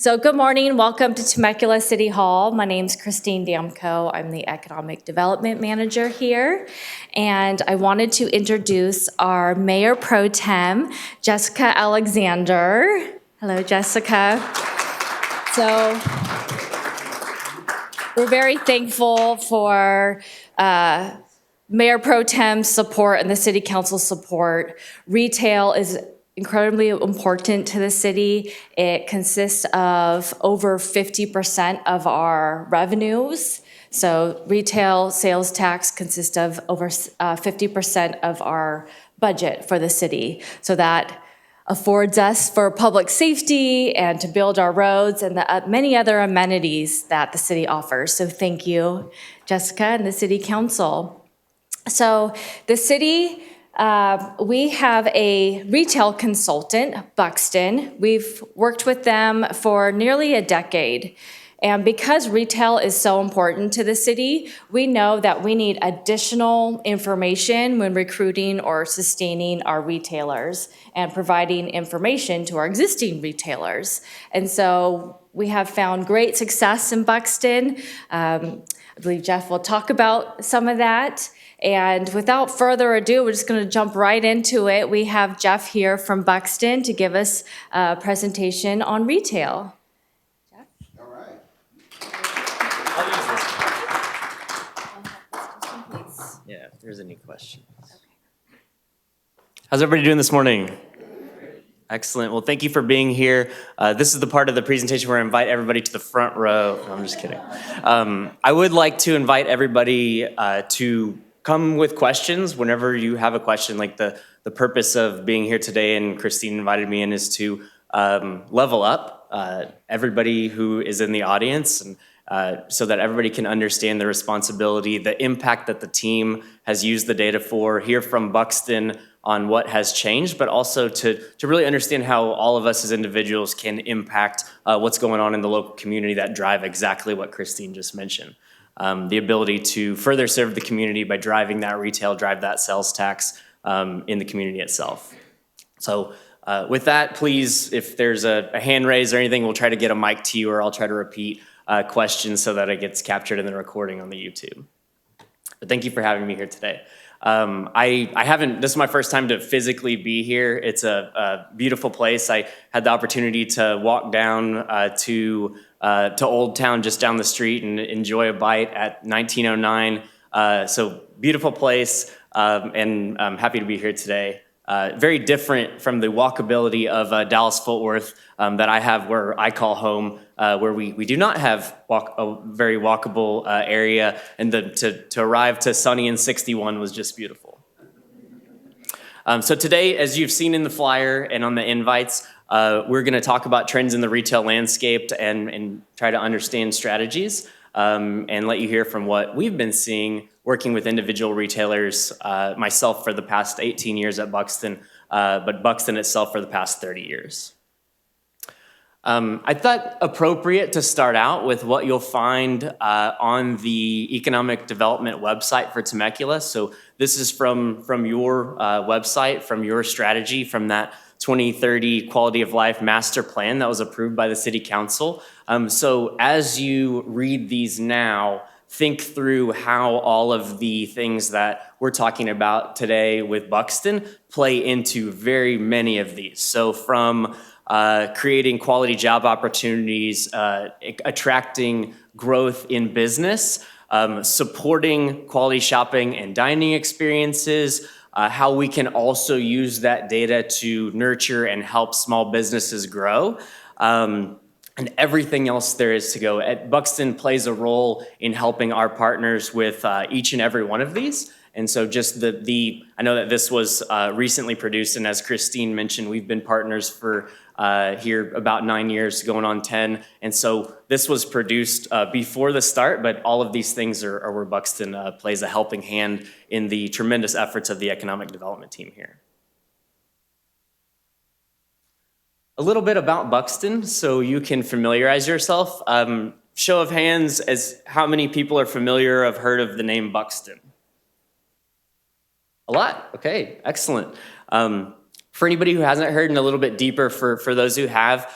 So good morning, welcome to Temecula City Hall. My name's Christine Damco. I'm the Economic Development Manager here. And I wanted to introduce our Mayor Pro Tem, Jessica Alexander. Hello, Jessica. So we're very thankful for Mayor Pro Tem's support and the City Council support. Retail is incredibly important to the city. It consists of over 50% of our revenues. So retail sales tax consists of over 50% of our budget for the city. So that affords us for public safety and to build our roads and the many other amenities that the city offers. So thank you, Jessica and the City Council. So the city, we have a retail consultant, Buxton. We've worked with them for nearly a decade. And because retail is so important to the city, we know that we need additional information when recruiting or sustaining our retailers and providing information to our existing retailers. And so we have found great success in Buxton. I believe Jeff will talk about some of that. And without further ado, we're just going to jump right into it. We have Jeff here from Buxton to give us a presentation on retail. Jeff? All right. I'll use this. Yeah, if there's any questions. Okay. How's everybody doing this morning? Excellent. Well, thank you for being here. This is the part of the presentation where I invite everybody to the front row. No, I'm just kidding. I would like to invite everybody to come with questions whenever you have a question. Like the purpose of being here today, and Christine invited me in, is to level up everybody who is in the audience, and so that everybody can understand the responsibility, the impact that the team has used the data for, hear from Buxton on what has changed, but also to really understand how all of us as individuals can impact what's going on in the local community that drive exactly what Christine just mentioned. The ability to further serve the community by driving that retail, drive that sales tax in the community itself. So with that, please, if there's a hand raise or anything, we'll try to get a mic to you, or I'll try to repeat questions so that it gets captured in the recording on the YouTube. But thank you for having me here today. This is my first time to physically be here. It's a beautiful place. I had the opportunity to walk down to Old Town just down the street and enjoy a bite at 1909. So beautiful place, and I'm happy to be here today. Very different from the walkability of Dallas-Fort Worth that I have where I call home, where we do not have a very walkable area, and to arrive to sunny and 61 was just beautiful. So today, as you've seen in the flyer and on the invites, we're going to talk about trends in the retail landscape and try to understand strategies and let you hear from what we've been seeing working with individual retailers, myself for the past 18 years at Buxton, but Buxton itself for the past 30 years. I thought appropriate to start out with what you'll find on the economic development website for Temecula. So this is from your website, from your strategy, from that 2030 Quality of Life Master Plan that was approved by the City Council. So as you read these now, think through how all of the things that we're talking about today with Buxton play into very many of these. So from creating quality job opportunities, attracting growth in business, supporting quality shopping and dining experiences, how we can also use that data to nurture and help small businesses grow, and everything else there is to go. Buxton plays a role in helping our partners with each and every one of these. And so just I know that this was recently produced, and as Christine mentioned, we've been partners for here about 9 years, going on 10. And so this was produced before the start, but all of these things are where Buxton plays a helping hand in the tremendous efforts of the economic development team here. A little bit about Buxton, so you can familiarize yourself. Show of hands as how many people are familiar or have heard of the name Buxton? A lot, okay, excellent. For anybody who hasn't heard, and a little bit deeper for those who have,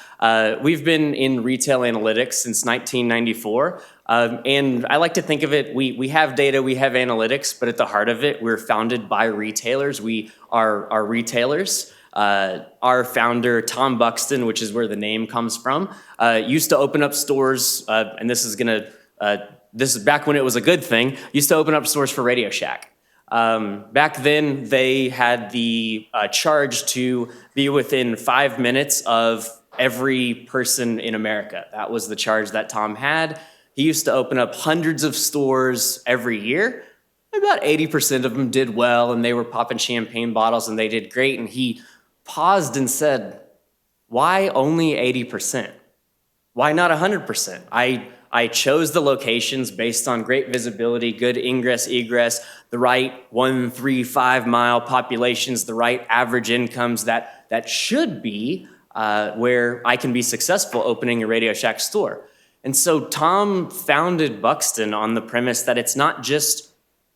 we've been in retail analytics since 1994. And I like to think of it, we have data, we have analytics, but at the heart of it, we're founded by retailers. We are retailers. Our founder, Tom Buxton, which is where the name comes from, used to open up stores, and this is back when it was a good thing, used to open up stores for Radio Shack. Back then, they had the charge to be within 5 minutes of every person in America. That was the charge that Tom had. He used to open up hundreds of stores every year. About 80% of them did well, and they were popping champagne bottles, and they did great. And he paused and said, why only 80%? Why not 100%? I chose the locations based on great visibility, good ingress, egress, the right 1, 3, 5 mile populations, the right average incomes that should be where I can be successful opening a Radio Shack store. And so Tom founded Buxton on the premise that it's not just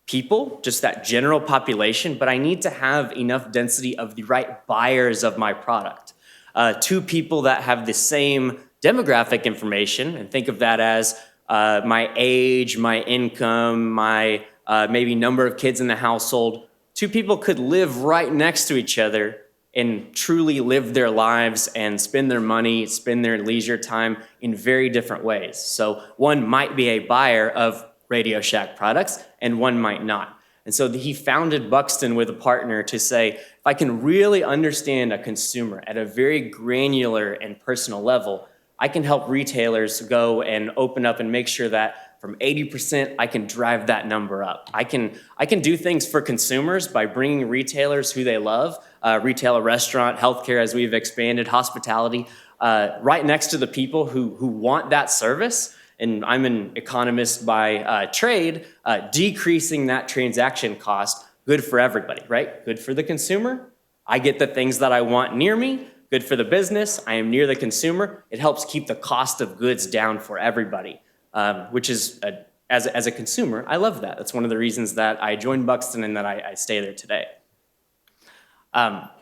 people, just that general population, but I need to have enough density of the right buyers of my product. Two people that have the same demographic information, and think of that as my age, my income, my maybe number of kids in the household. Two people could live right next to each other and truly live their lives and spend their money, spend their leisure time in very different ways. So one might be a buyer of Radio Shack products and one might not. And so he founded Buxton with a partner to say, if I can really understand a consumer at a very granular and personal level, I can help retailers go and open up and make sure that from 80%, I can drive that number up. I can do things for consumers by bringing retailers who they love, retail, restaurant, healthcare as we've expanded, hospitality, right next to the people who want that service. And I'm an economist by trade, decreasing that transaction cost, good for everybody, right? Good for the consumer. I get the things that I want near me. Good for the business. I am near the consumer. It helps keep the cost of goods down for everybody, which is, as a consumer, I love that. That's one of the reasons that I joined Buxton and that I stay there today.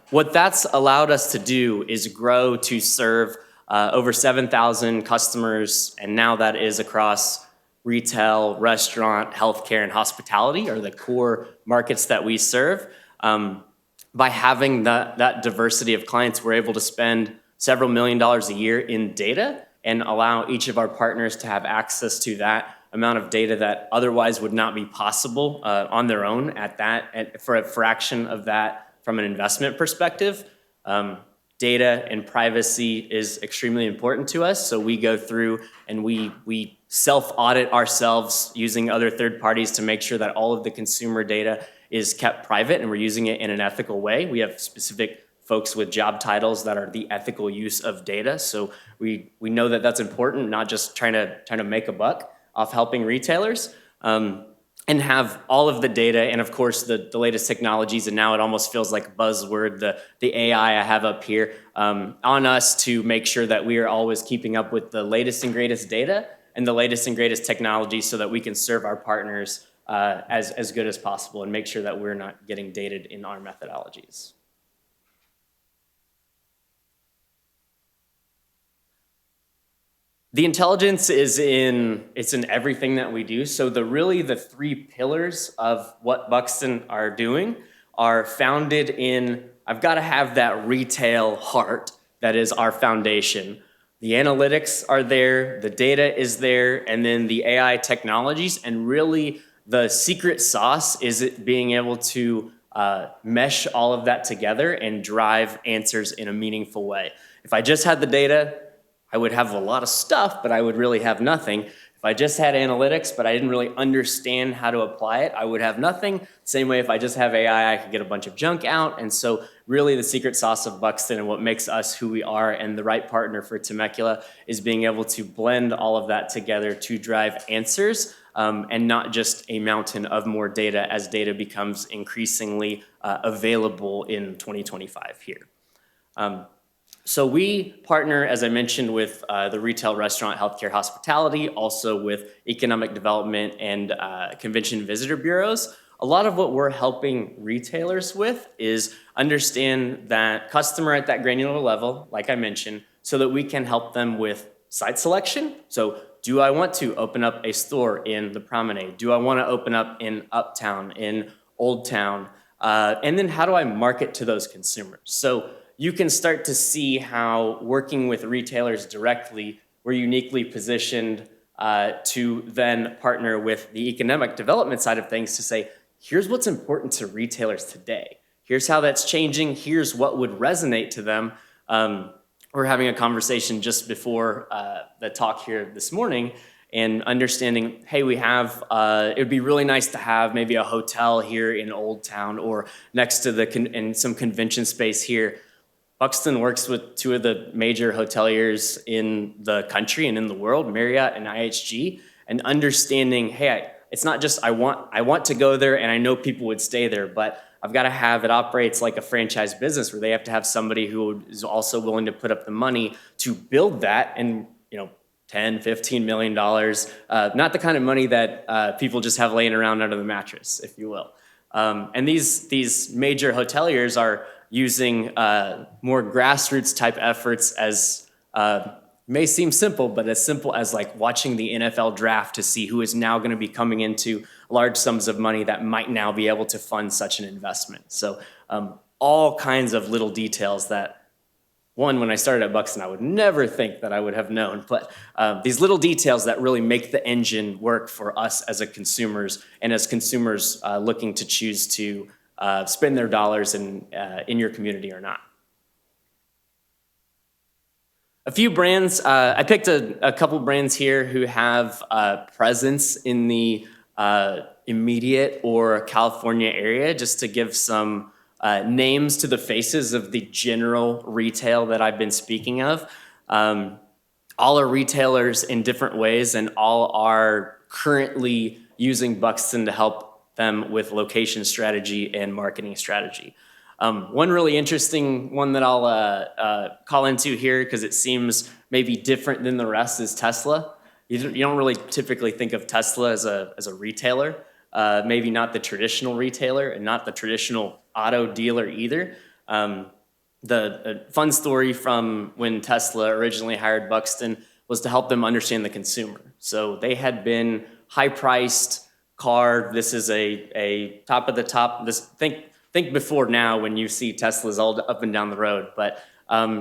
What that's allowed us to do is grow to serve over 7,000 customers, and now that is across retail, restaurant, healthcare, and hospitality are the core markets that we serve. By having that diversity of clients, we're able to spend several $1 million a year in data and allow each of our partners to have access to that amount of data that otherwise would not be possible on their own for a fraction of that from an investment perspective. Data and privacy is extremely important to us, so we go through and we self-audit ourselves using other third parties to make sure that all of the consumer data is kept private and we're using it in an ethical way. We have specific folks with job titles that are the ethical use of data, so we know that that's important, not just trying to make a buck off helping retailers. And have all of the data and of course the latest technologies, and now it almost feels like a buzzword, the AI I have up here, on us to make sure that we are always keeping up with the latest and greatest data and the latest and greatest technology so that we can serve our partners as good as possible and make sure that we're not getting dated in our methodologies. The intelligence is in everything that we do. So the 3 pillars of what Buxton are doing are founded in, I've got to have that retail heart that is our foundation. The analytics are there, the data is there, and then the AI technologies, and really the secret sauce is it being able to mesh all of that together and drive answers in a meaningful way. If I just had the data, I would have a lot of stuff, but I would really have nothing. If I just had analytics, but I didn't really understand how to apply it, I would have nothing. Same way, if I just have AI, I could get a bunch of junk out. And so really the secret sauce of Buxton and what makes us who we are and the right partner for Temecula is being able to blend all of that together to drive answers and not just a mountain of more data as data becomes increasingly available in 2025 here. So we partner, as I mentioned, with the retail, restaurant, healthcare, hospitality, also with economic development and convention visitor bureaus. a lot of what we're helping retailers with is understand that customer at that granular level, like I mentioned, so that we can help them with site selection. So do I want to open up a store in the Promenade? Do I want to open up in Uptown, in Old Town? And then how do I market to those consumers? So you can start to see how working with retailers directly, we're uniquely positioned to then partner with the economic development side of things to say, here's what's important to retailers today. Here's how that's changing. Here's what would resonate to them. We're having a conversation just before the talk here this morning and understanding, hey, we have, it would be really nice to have maybe a hotel here in Old Town or next to in some convention space here. Buxton works with two of the major hoteliers in the country and in the world, Marriott and IHG, and understanding, hey, it's not just I want to go there and I know people would stay there, but I've got to have it operates like a franchise business where they have to have somebody who is also willing to put up the money to build that and, $10, $15 million, not the kind of money that people just have laying around under the mattress, if you will. And these major hoteliers are using more grassroots type efforts as may seem simple, but as simple as like watching the NFL draft to see who is now going to be coming into large sums of money that might now be able to fund such an investment. So all kinds of little details that, one, when I started at Buxton, I would never think that I would have known, but these little details that really make the engine work for us as consumers and as consumers looking to choose to spend their dollars in your community or not. A few brands, I picked a couple brands here who have presence in the immediate or California area, just to give some names to the faces of the general retail that I've been speaking of. All are retailers in different ways, and all are currently using Buxton to help them with location strategy and marketing strategy. One really interesting one that I'll call into here, because it seems maybe different than the rest, is Tesla. You don't really typically think of Tesla as a retailer, maybe not the traditional retailer and not the traditional auto dealer either. The fun story from when Tesla originally hired Buxton was to help them understand the consumer. So they had been high-priced car. This is a top of the top. Think before now when you see Teslas all up and down the road, but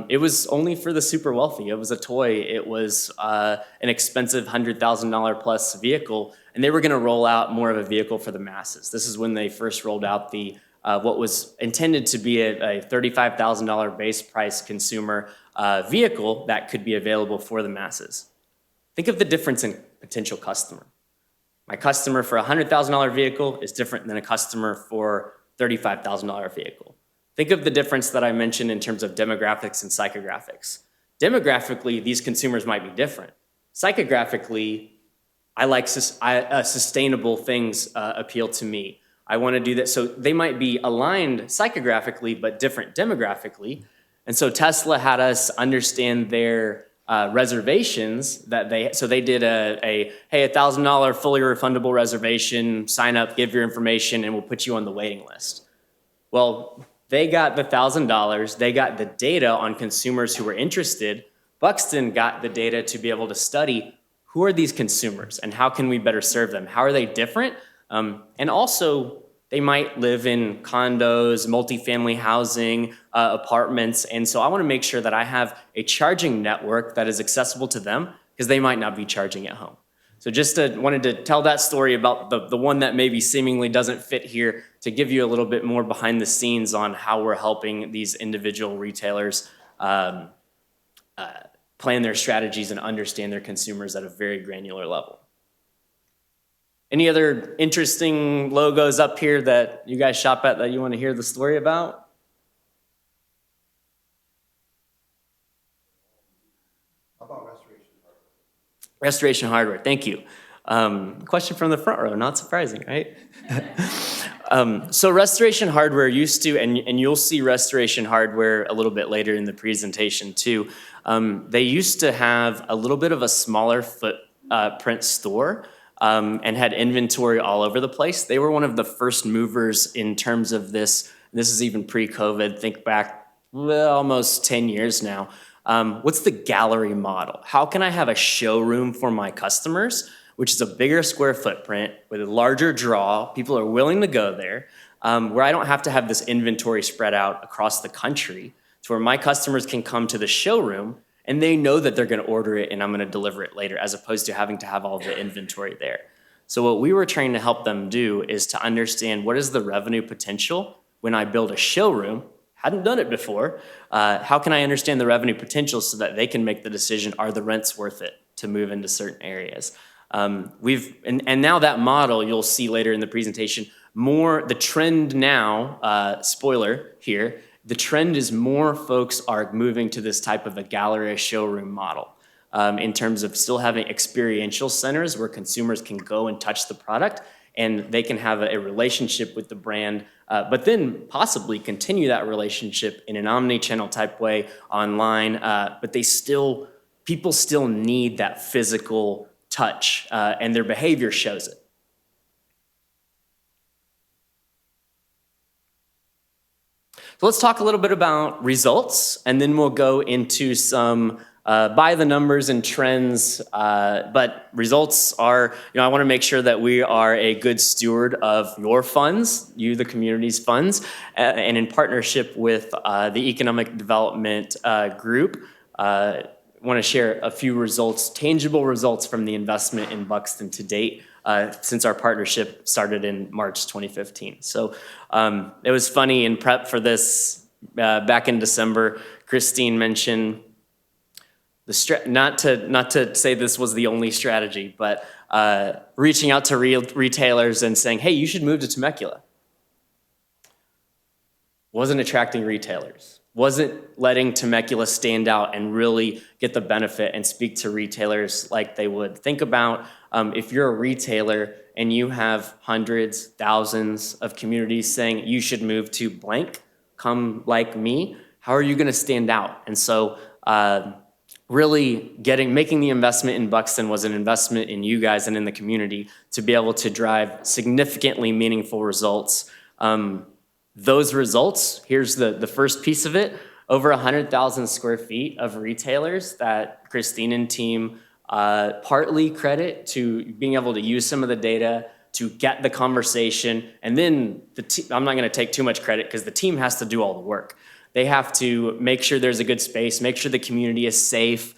it was only for the super wealthy. It was a toy. It was an expensive $100,000 plus vehicle, and they were going to roll out more of a vehicle for the masses. This is when they first rolled out the what was intended to be a $35,000 base price consumer vehicle that could be available for the masses. Think of the difference in potential customer. My customer for a $100,000 vehicle is different than a customer for $35,000 vehicle. Think of the difference that I mentioned in terms of demographics and psychographics. Demographically, these consumers might be different. Psychographically, I like sustainable things appeal to me. I want to do that. So they might be aligned psychographically, but different demographically. And so Tesla had us understand their reservations that they did hey, $1,000 fully refundable reservation, sign up, give your information, and we'll put you on the waiting list. Well, they got the $1,000, they got the data on consumers who were interested. Buxton got the data to be able to study who are these consumers and how can we better serve them? How are they different? And also, they might live in condos, multifamily housing, apartments. And so I want to make sure that I have a charging network that is accessible to them because they might not be charging at home. So just wanted to tell that story about the one that maybe seemingly doesn't fit here to give you a little bit more behind the scenes on how we're helping these individual retailers plan their strategies and understand their consumers at a very granular level. Any other interesting logos up here that you guys shop at that you want to hear the story about? How about Restoration Hardware? Restoration Hardware, thank you. Question from the front row, not surprising, right? So Restoration Hardware used to, and you'll see Restoration Hardware a little bit later in the presentation too, they used to have a little bit of a smaller footprint store. and had inventory all over the place. They were one of the first movers in terms of this. This is even pre-COVID. Think back, well, almost 10 years now. What's the gallery model? How can I have a showroom for my customers, which is a bigger square footprint with a larger draw? People are willing to go there, where I don't have to have this inventory spread out across the country, to where my customers can come to the showroom and they know that they're going to order it and I'm going to deliver it later, as opposed to having to have all the inventory there. So what we were trying to help them do is to understand what is the revenue potential when I build a showroom. Hadn't done it before. How can I understand the revenue potential so that they can make the decision, are the rents worth it to move into certain areas? And now that model, you'll see later in the presentation, the trend now, spoiler here, the trend is more folks are moving to this type of a gallery showroom model, in terms of still having experiential centers where consumers can go and touch the product and they can have a relationship with the brand, but then possibly continue that relationship in an omni-channel type way online. But people still need that physical touch, and their behavior shows it. So let's talk a little bit about results, and then we'll go into some by the numbers and trends. But results are, I want to make sure that we are a good steward of your funds, the community's funds, and in partnership with the Economic Development Group. I want to share a few results, tangible results from the investment in Buxton to date, since our partnership started in March 2015. So it was funny in prep for this, back in December, Christine mentioned not to say this was the only strategy, but reaching out to retailers and saying, hey, you should move to Temecula. Wasn't attracting retailers. Wasn't letting Temecula stand out and really get the benefit and speak to retailers like they would. Think about if you're a retailer and you have hundreds, thousands of communities saying you should move to blank, come like me, how are you gonna stand out? And so really making the investment in Buxton was an investment in you guys and in the community to be able to drive significantly meaningful results. Those results, here's the first piece of it, over 100,000 square feet of retailers that Christine and team partly credit to being able to use some of the data to get the conversation. And then I'm not gonna take too much credit because the team has to do all the work. They have to make sure there's a good space, make sure the community is safe,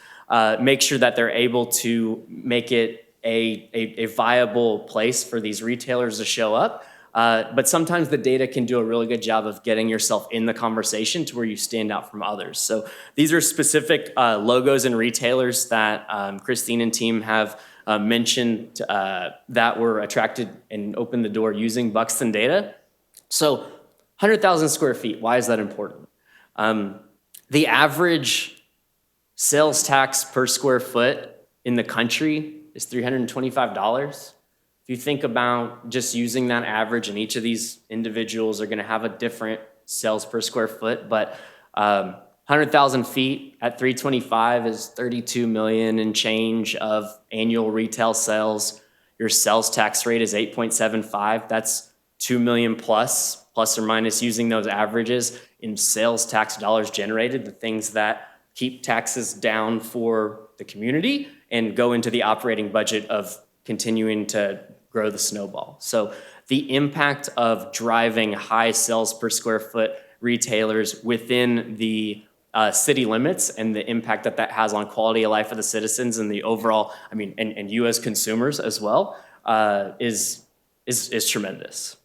make sure that they're able to make it a viable place for these retailers to show up. But sometimes the data can do a really good job of getting yourself in the conversation to where you stand out from others. So these are specific logos and retailers that Christine and team have mentioned that were attracted and opened the door using Buxton data. So 100,000 square feet, why is that important? The average sales tax per square foot in the country is $325. If you think about just using that average, and each of these individuals are going to have a different sales per square foot, but 100,000 feet at 325 is 32 million and change of annual retail sales. Your sales tax rate is 8.75. That's 2 million plus or minus, using those averages in sales tax dollars generated, the things that keep taxes down for the community and go into the operating budget of continuing to grow the snowball. So the impact of driving high sales per square foot retailers within the city limits and the impact that has on quality of life of the citizens and the overall, and you as consumers as well, is tremendous.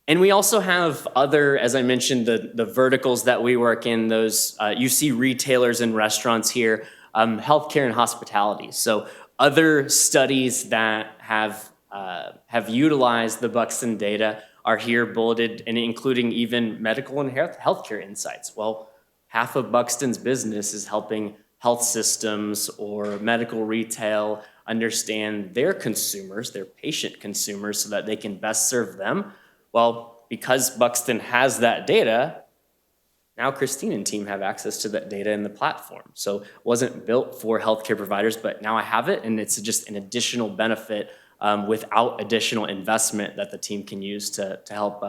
And we also have other, as I mentioned, the verticals that we work in, those, you see retailers and restaurants here, healthcare and hospitality. So other studies that have utilized the Buxton data are here bulleted, and including even medical and healthcare insights. Well, half of Buxton's business is helping health systems or medical retail understand their consumers, their patient consumers, so that they can best serve them. Well, because Buxton has that data, Now Christine and team have access to that data in the platform. So it wasn't built for healthcare providers, but now I have it, and it's just an additional benefit without additional investment that the team can use to help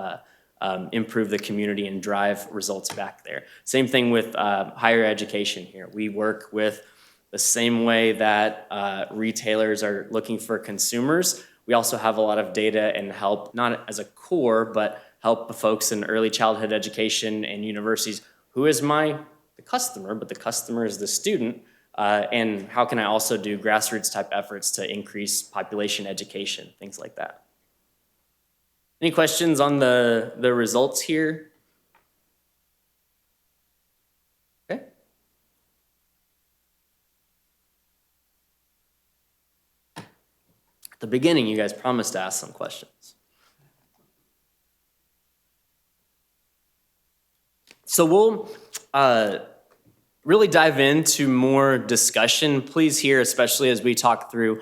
improve the community and drive results back there. Same thing with higher education here. We work with the same way that retailers are looking for consumers. We also have a lot of data and help, not as a core, but help the folks in early childhood education and universities. Who is the customer, but the customer is the student. And how can I also do grassroots type efforts to increase population education, things like that. Any questions on the results here? Okay. At the beginning, you guys promised to ask some questions. So we'll really dive into more discussion, please, here, especially as we talk through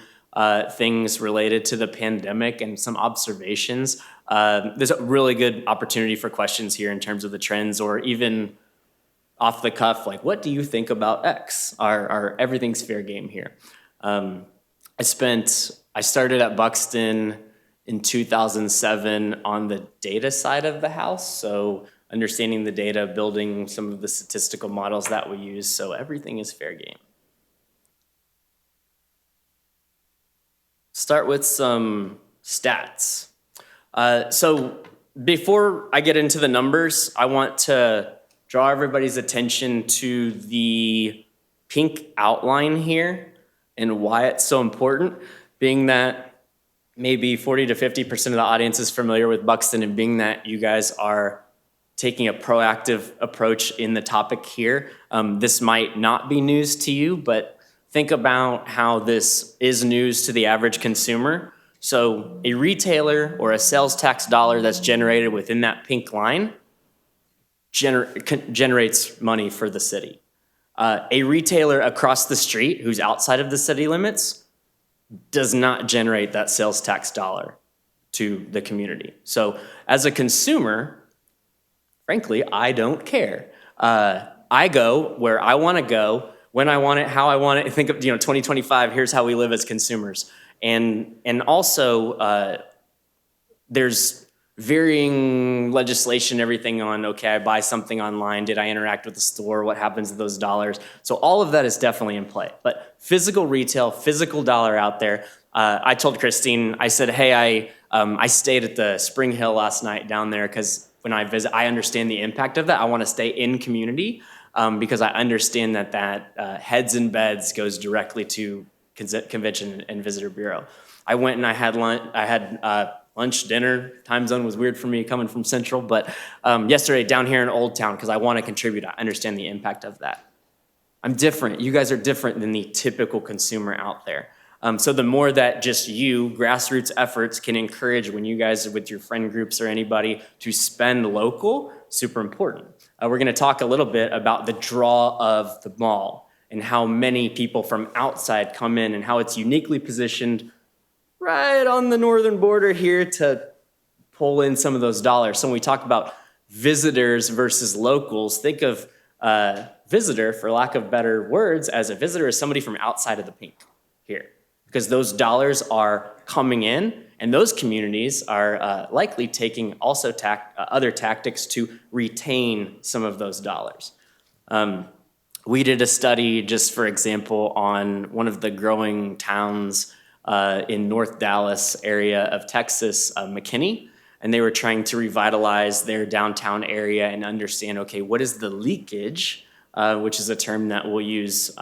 things related to the pandemic and some observations. There's a really good opportunity for questions here in terms of the trends, or even off the cuff, like, what do you think about X? Our everything's fair game here. I started at Buxton in 2007 on the data side of the house, so understanding the data, building some of the statistical models that we use, so everything is fair game. Start with some stats. So before I get into the numbers, I want to draw everybody's attention to the pink outline here and why it's so important, being that maybe 40 to 50% of the audience is familiar with Buxton, and being that you guys are taking a proactive approach in the topic here. This might not be news to you, but think about how this is news to the average consumer. So a retailer or a sales tax dollar that's generated within that pink line generates money for the city. A retailer across the street who's outside of the city limits does not generate that sales tax dollar to the community. So as a consumer, frankly, I don't care. I go where I want to go, when I want it, how I want it. Think of 2025. Here's how we live as consumers, and also there's varying legislation, everything on, okay, I buy something online, did I interact with the store, what happens to those dollars? So all of that is definitely in play. But physical retail, physical dollar out there. I told Christine, I said, hey, I stayed at the Spring Hill last night down there because when I visit, I understand the impact of that. I want to stay in community because I understand that heads and beds goes directly to Convention and Visitor Bureau. I went and I had lunch, dinner. Time zone was weird for me coming from Central, but yesterday down here in Old Town because I want to contribute. I understand the impact of that. I'm different. You guys are different than the typical consumer out there. So the more that just you, grassroots efforts, can encourage when you guys are with your friend groups or anybody to spend local, super important. We're going to talk a little bit about the draw of the mall and how many people from outside come in and how it's uniquely positioned right on the northern border here to pull in some of those dollars. So when we talk about visitors versus locals, think of visitor, for lack of better words, as a visitor is somebody from outside of the pink here. Because those dollars are coming in, and those communities are likely taking also other tactics to retain some of those dollars. We did a study, just for example, on one of the growing towns in North Dallas area of Texas, McKinney, and they were trying to revitalize their downtown area and understand, okay, what is the leakage, which is a term that we'll use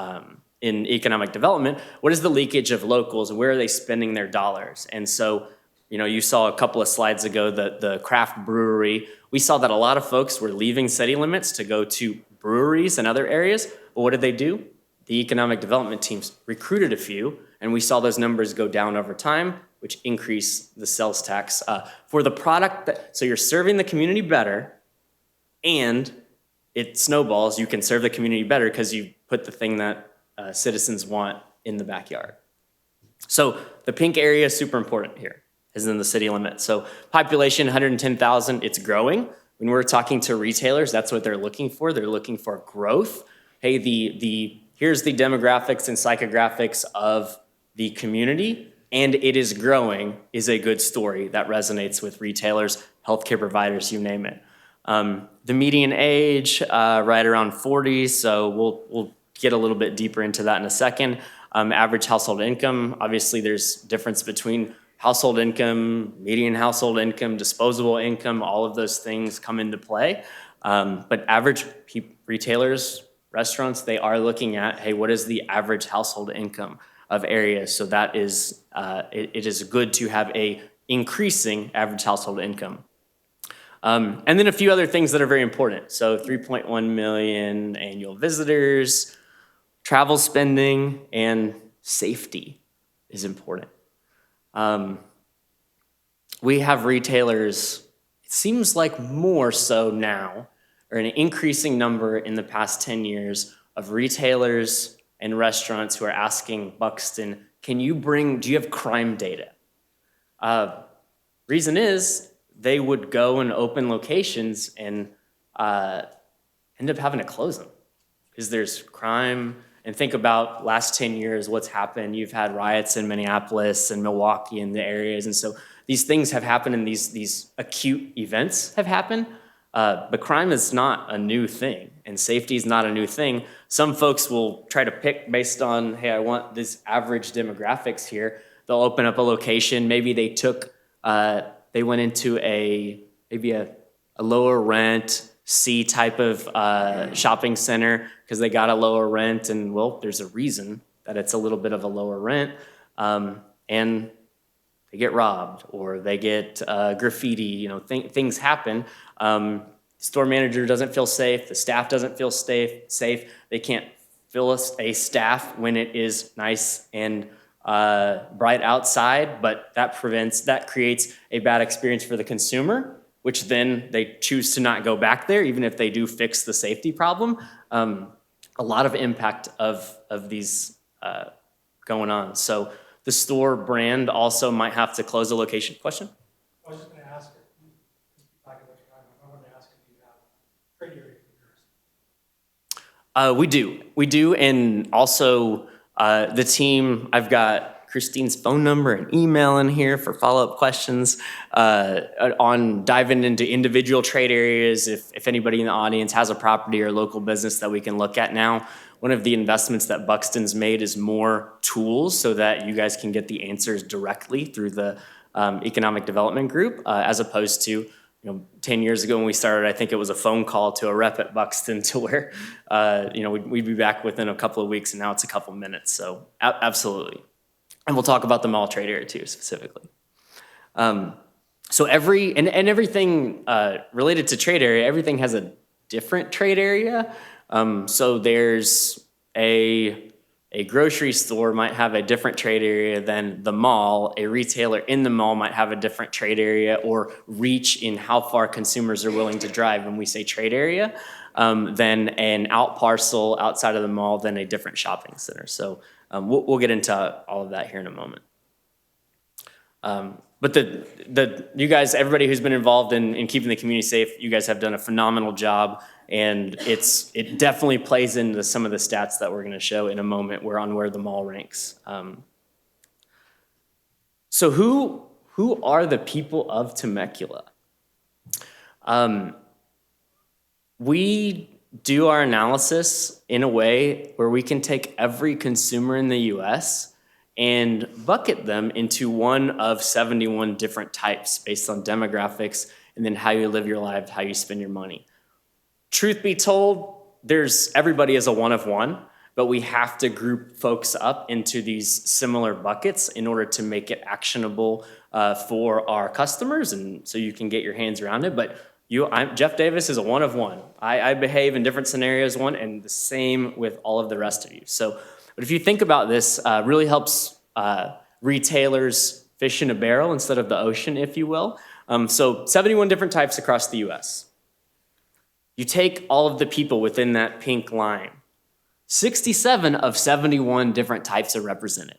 in economic development. What is the leakage of locals and where are they spending their dollars? And so, you saw a couple of slides ago the craft brewery. We saw that a lot of folks were leaving city limits to go to breweries and other areas. But what did they do? The economic development teams recruited a few, and we saw those numbers go down over time, which increased the sales tax for the product. So you're serving the community better, and it snowballs. You can serve the community better because you put the thing that citizens want in the backyard. So the pink area is super important here, is in the city limit. So population 110,000, it's growing. when we're talking to retailers, that's what they're looking for. They're looking for growth. Hey, here's the demographics and psychographics of the community, and it is growing is a good story that resonates with retailers, healthcare providers, you name it. The median age, right around 40, so we'll get a little bit deeper into that in a second. Average household income, obviously there's difference between household income, median household income, disposable income, all of those things come into play. But average retailers, restaurants, they are looking at, hey, what is the average household income of areas? So that is, it is good to have a increasing average household income. And then a few other things that are very important. So 3.1 million annual visitors, travel spending, and safety is important. We have retailers, it seems like more so now, or an increasing number in the past 10 years of retailers and restaurants who are asking Buxton, do you have crime data? Reason is, they would go and open locations and end up having to close them because there's crime. And think about last 10 years, what's happened. You've had riots in Minneapolis and Milwaukee and the areas. And so these things have happened and these acute events have happened. But crime is not a new thing and safety is not a new thing. Some folks will try to pick based on, hey, I want this average demographics here. They'll open up a location. Maybe they went into maybe a lower rent, C type of shopping center because they got a lower rent, and well, there's a reason that it's a little bit of a lower rent, and they get robbed or they get graffiti. Things happen. Store manager doesn't feel safe. The staff doesn't feel safe. They can't fill a staff when it is nice and bright outside, but that creates a bad experience for the consumer, which then they choose to not go back there, even if they do fix the safety problem. A lot of impact of these going on. So the store brand also might have to close a location. Question? I was just going to ask if, back at the time, I'm going to ask if you have trade area comparison. We do, and also the team, I've got Christine's phone number and email in here for follow-up questions on diving into individual trade areas. If anybody in the audience has a property or local business that we can look at now, one of the investments that Buxton's made is more tools so that you guys can get the answers directly through the economic development group, as opposed to 10 years ago when we started, I think it was a phone call to a rep at Buxton to where, we'd be back within a couple of weeks, and now it's a couple minutes. So absolutely. And we'll talk about the mall trade area too, specifically. So everything related to trade area, everything has a different trade area. So there's a grocery store might have a different trade area than the mall. A retailer in the mall might have a different trade area or reach in how far consumers are willing to drive when we say trade area, than an out parcel outside of the mall than a different shopping center. So we'll get into all of that here in a moment. But you guys, everybody who's been involved in keeping the community safe, you guys have done a phenomenal job, and it definitely plays into some of the stats that we're going to show in a moment where the mall ranks. So who are the people of Temecula? We do our analysis in a way where we can take every consumer in the U.S. and bucket them into one of 71 different types based on demographics and then how you live your life, how you spend your money. Truth be told, everybody is a one of one, but we have to group folks up into these similar buckets in order to make it actionable for our customers, and so you can get your hands around it. But Jeff Davis is a one of one. I behave in different scenarios one, and the same with all of the rest of you. So, but if you think about this, really helps retailers fish in a barrel instead of the ocean, if you will. So 71 different types across the U.S. You take all of the people within that pink line. 67 of 71 different types are represented.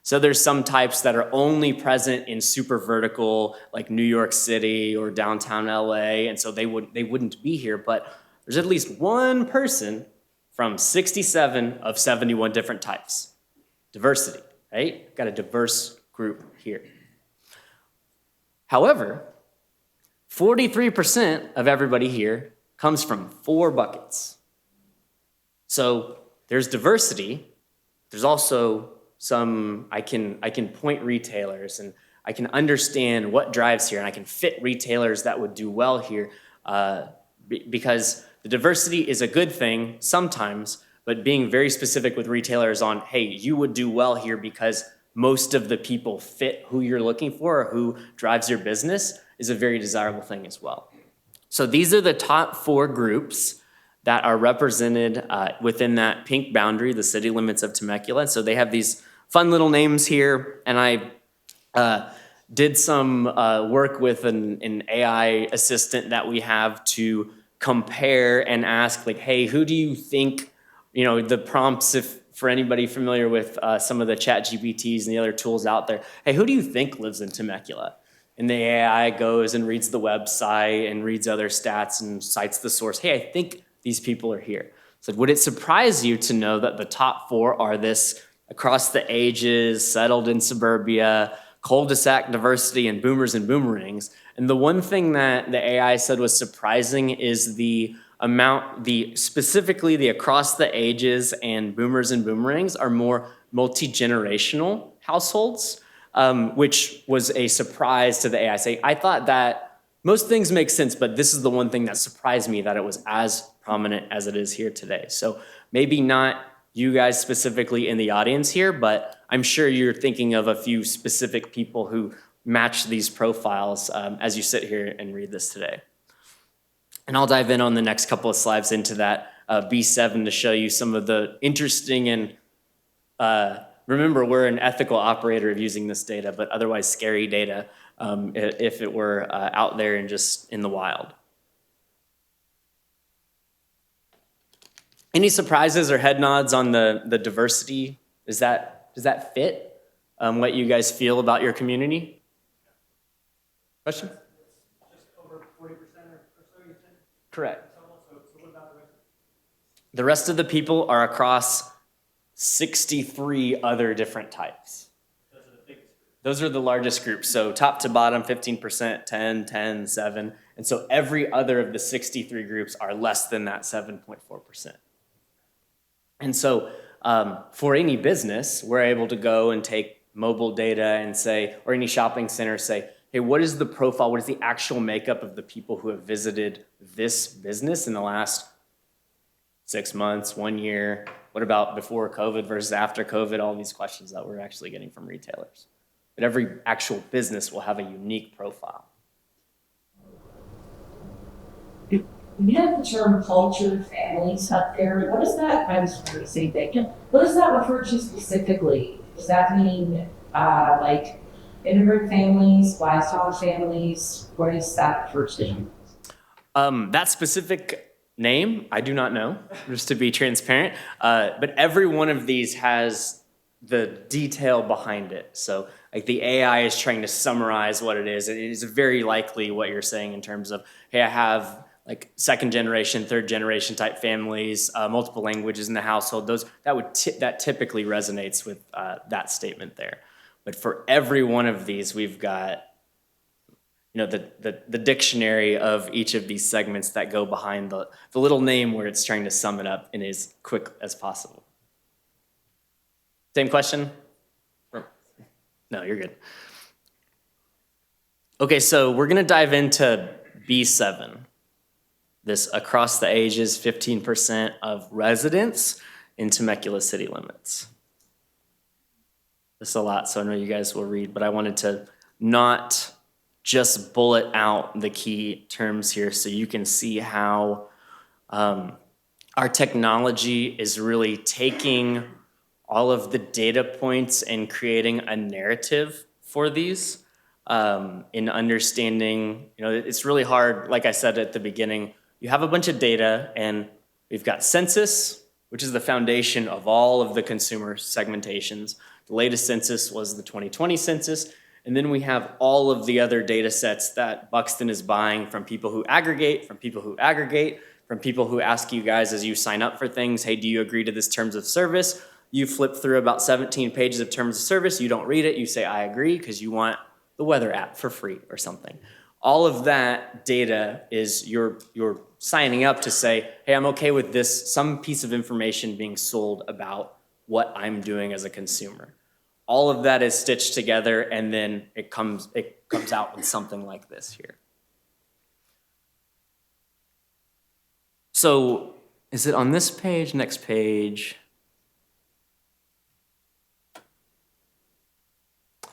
So there's some types that are only present in super vertical, like New York City or downtown LA, and so they wouldn't be here. But there's at least one person from 67 of 71 different types. Diversity, right? Got a diverse group here. However, 43% of everybody here comes from 4 buckets. So there's diversity. There's also some, I can point retailers and I can understand what drives here, and I can fit retailers that would do well here because the diversity is a good thing sometimes, but being very specific with retailers on, hey, you would do well here because most of the people fit who you're looking for or who drives your business is a very desirable thing as well. So these are the top 4 groups that are represented within that pink boundary, the city limits of Temecula. So they have these fun little names here, and I did some work with an AI assistant that we have to compare and ask, like, hey, who do you think, the prompts, if for anybody familiar with some of the chat GPTs and the other tools out there, hey, who do you think lives in Temecula? And the AI goes and reads the website and reads other stats and cites the source. Hey, I think these people are here. So would it surprise you to know that the top 4 are this across the ages, settled in suburbia, cul-de-sac diversity, and boomers and boomerangs? And the one thing that the AI said was surprising is the amount, specifically the across the ages and boomers and boomerangs are more multi-generational households, which was a surprise to the AI. I thought that most things make sense, but this is the one thing that surprised me, that it was as prominent as it is here today. So maybe not you guys specifically in the audience here, but I'm sure you're thinking of a few specific people who match these profiles as you sit here and read this today. And I'll dive in on the next couple of slides into that B7 to show you some of the interesting and remember, we're an ethical operator of using this data, but otherwise scary data if it were out there and just in the wild. Any surprises or head nods on the diversity? Does that fit what you guys feel about your community? Question? Just over 40% or so, you said? Correct. So what about the rest? The rest of the people are across 63 other different types. Those are the biggest groups. Those are the largest groups. So top to bottom, 15%, 10, 10, 7. And so every other of the 63 groups are less than that 7.4%. And so for any business, we're able to go and take mobile data and say, or any shopping center, say, hey, what is the profile? What is the actual makeup of the people who have visited this business in the last 6 months, 1 year? What about before COVID versus after COVID? All these questions that we're actually getting from retailers. But every actual business will have a unique profile. You have the term cultured families up there. What does that, I'm sorry to say that, what does that refer to specifically? Does that mean like immigrant families, lifestyle families? What does that refer to? That specific name, I do not know, just to be transparent. But every one of these has the detail behind it. So like the AI is trying to summarize what it is. It is very likely what you're saying in terms of, hey, I have like second generation, third generation type families, multiple languages in the household. That typically resonates with that statement there. But for every one of these, we've got the dictionary of each of these segments that go behind the little name where it's trying to sum it up in as quick as possible. Same question? No, you're good. Okay, so we're gonna dive into B7. This across the ages, 15% of residents in Temecula city limits. This is a lot, so I know you guys will read, but I wanted to not just bullet out the key terms here so you can see how our technology is really taking all of the data points and creating a narrative for these in understanding, it's really hard, like I said at the beginning, you have a bunch of data and we've got census, which is the foundation of all of the consumer segmentations. The latest census was the 2020 census. And then we have all of the other data sets that Buxton is buying from people who aggregate, from people who ask you guys as you sign up for things, hey, do you agree to this terms of service? You flip through about 17 pages of terms of service, you don't read it, you say, I agree, because you want the weather app for free or something. All of that data is you're signing up to say, hey, I'm okay with this, some piece of information being sold about what I'm doing as a consumer. All of that is stitched together, and then it comes out with something like this here. So is it on this page, next page?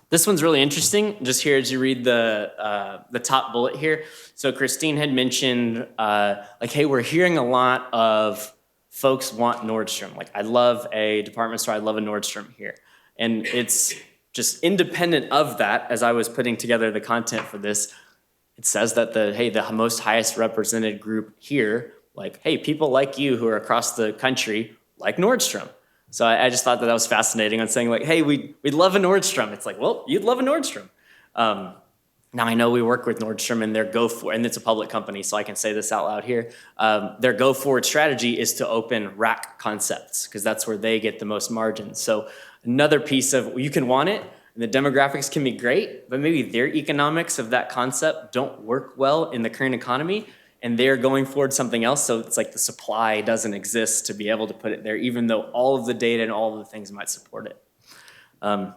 This one's really interesting, just here as you read the top bullet here. So Christine had mentioned, like, hey, we're hearing a lot of folks want Nordstrom. Like, I love a department store, I love a Nordstrom here. And it's just independent of that, as I was putting together the content for this, it says that the most highest represented group here, like, hey, people like you who are across the country like Nordstrom. So I just thought that was fascinating on saying, like, hey, we'd love a Nordstrom. It's like, well, you'd love a Nordstrom. Now I know we work with Nordstrom and and it's a public company, so I can say this out loud here. Their go forward strategy is to open rack concepts because that's where they get the most margin. So another piece of, you can want it, and the demographics can be great, but maybe their economics of that concept don't work well in the current economy, and they're going forward something else. So it's like the supply doesn't exist to be able to put it there, even though all of the data and all of the things might support it. But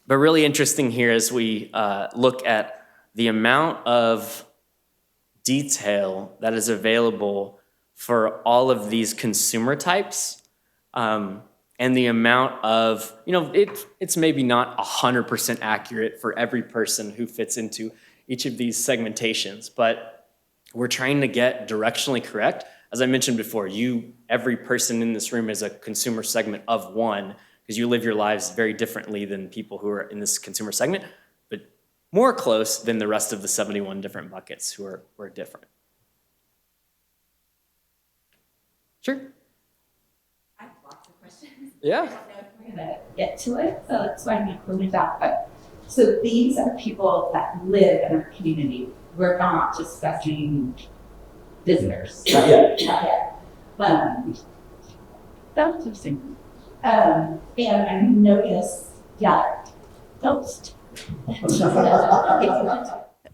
really interesting here as we look at the amount of detail that is available for all of these consumer types, and the amount of, it's maybe not 100% accurate for every person who fits into each of these segmentations, but we're trying to get directionally correct. As I mentioned before, every person in this room is a consumer segment of one, because you live your lives very differently than people who are in this consumer segment, but more close than the rest of the 71 different buckets who are different. Sure. I have lots of questions. Yeah. I don't know if we're gonna get to it, so that's why I'm not really that. But so these are people that live in our community. We're not just discussing visitors. Not yet. That's interesting. And I noticed, ghost.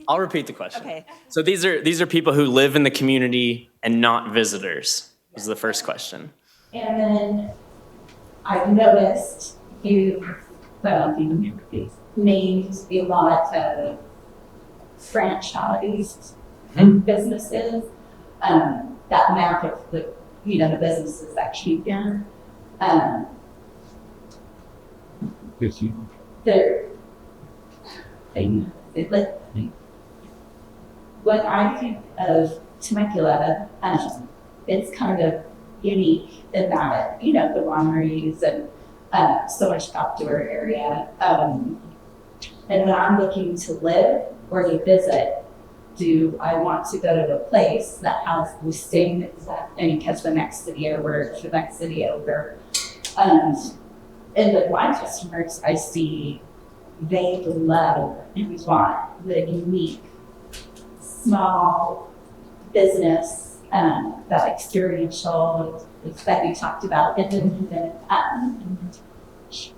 I'll repeat the question. Okay. So these are people who live in the community and not visitors, is the first question. And then I've noticed you named a lot of franchised businesses, that map of the businesses that came in. When I think of Temecula, it's kind of unique in that, the wineries and so much outdoor area. And when I'm looking to live or to visit, do I want to go to a place that has the same exact, and catch the next city over, the next city over? And the wine customers I see, they love and want the unique, small business, that experiential that we talked about, independent,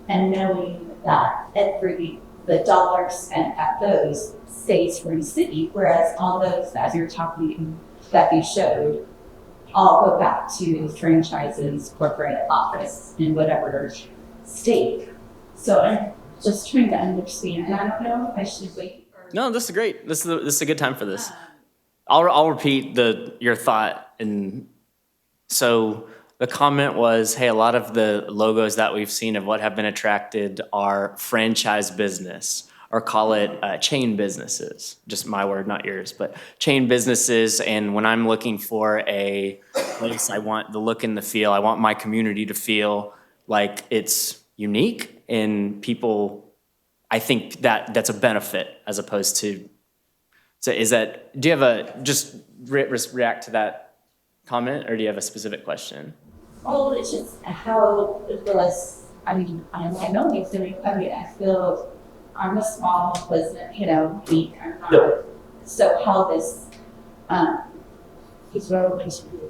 and knowing that the dollar spent at those stays for the city, whereas all those that you're talking, that you showed, all go back to franchises, corporate office in whatever state. So I'm just trying to understand, and I don't know if I should wait. No, this is great. This is a good time for this. I'll repeat your thought. And so the comment was, hey, a lot of the logos that we've seen of what have been attracted are franchise business, or call it chain businesses. Just my word, not yours, but chain businesses. And when I'm looking for a place, I want the look and the feel. I want my community to feel like it's unique, and people, I think that's a benefit as opposed to, so do you have just react to that comment, or do you have a specific question? Oh, it's just how it was I mean, I know he's doing, I mean, I feel I'm a small business, you know, I'm not. So how this,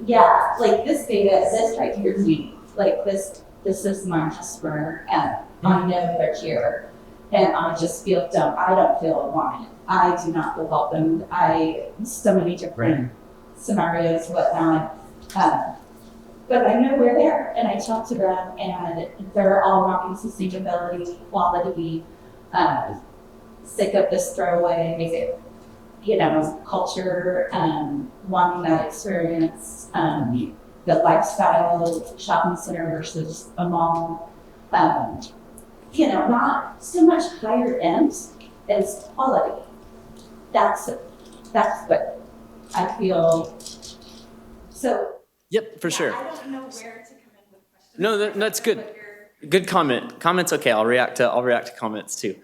yeah, like this data, this right here is unique. Like this is my customer, and I know they're here, and I just feel dumb. I don't feel wanted. I do not feel welcomed. So many different scenarios, whatnot. But I know we're there, and I talk to them, and they're all wanting sustainability, quality, sick of this throwaway, you know, culture, wanting that experience, the lifestyle shopping center versus a mall, you know, not so much higher end as quality. That's what I feel. So. Yep, for sure. I don't know where to come in with questions. No, that's good. Good comment. Comments, okay. I'll react to comments too.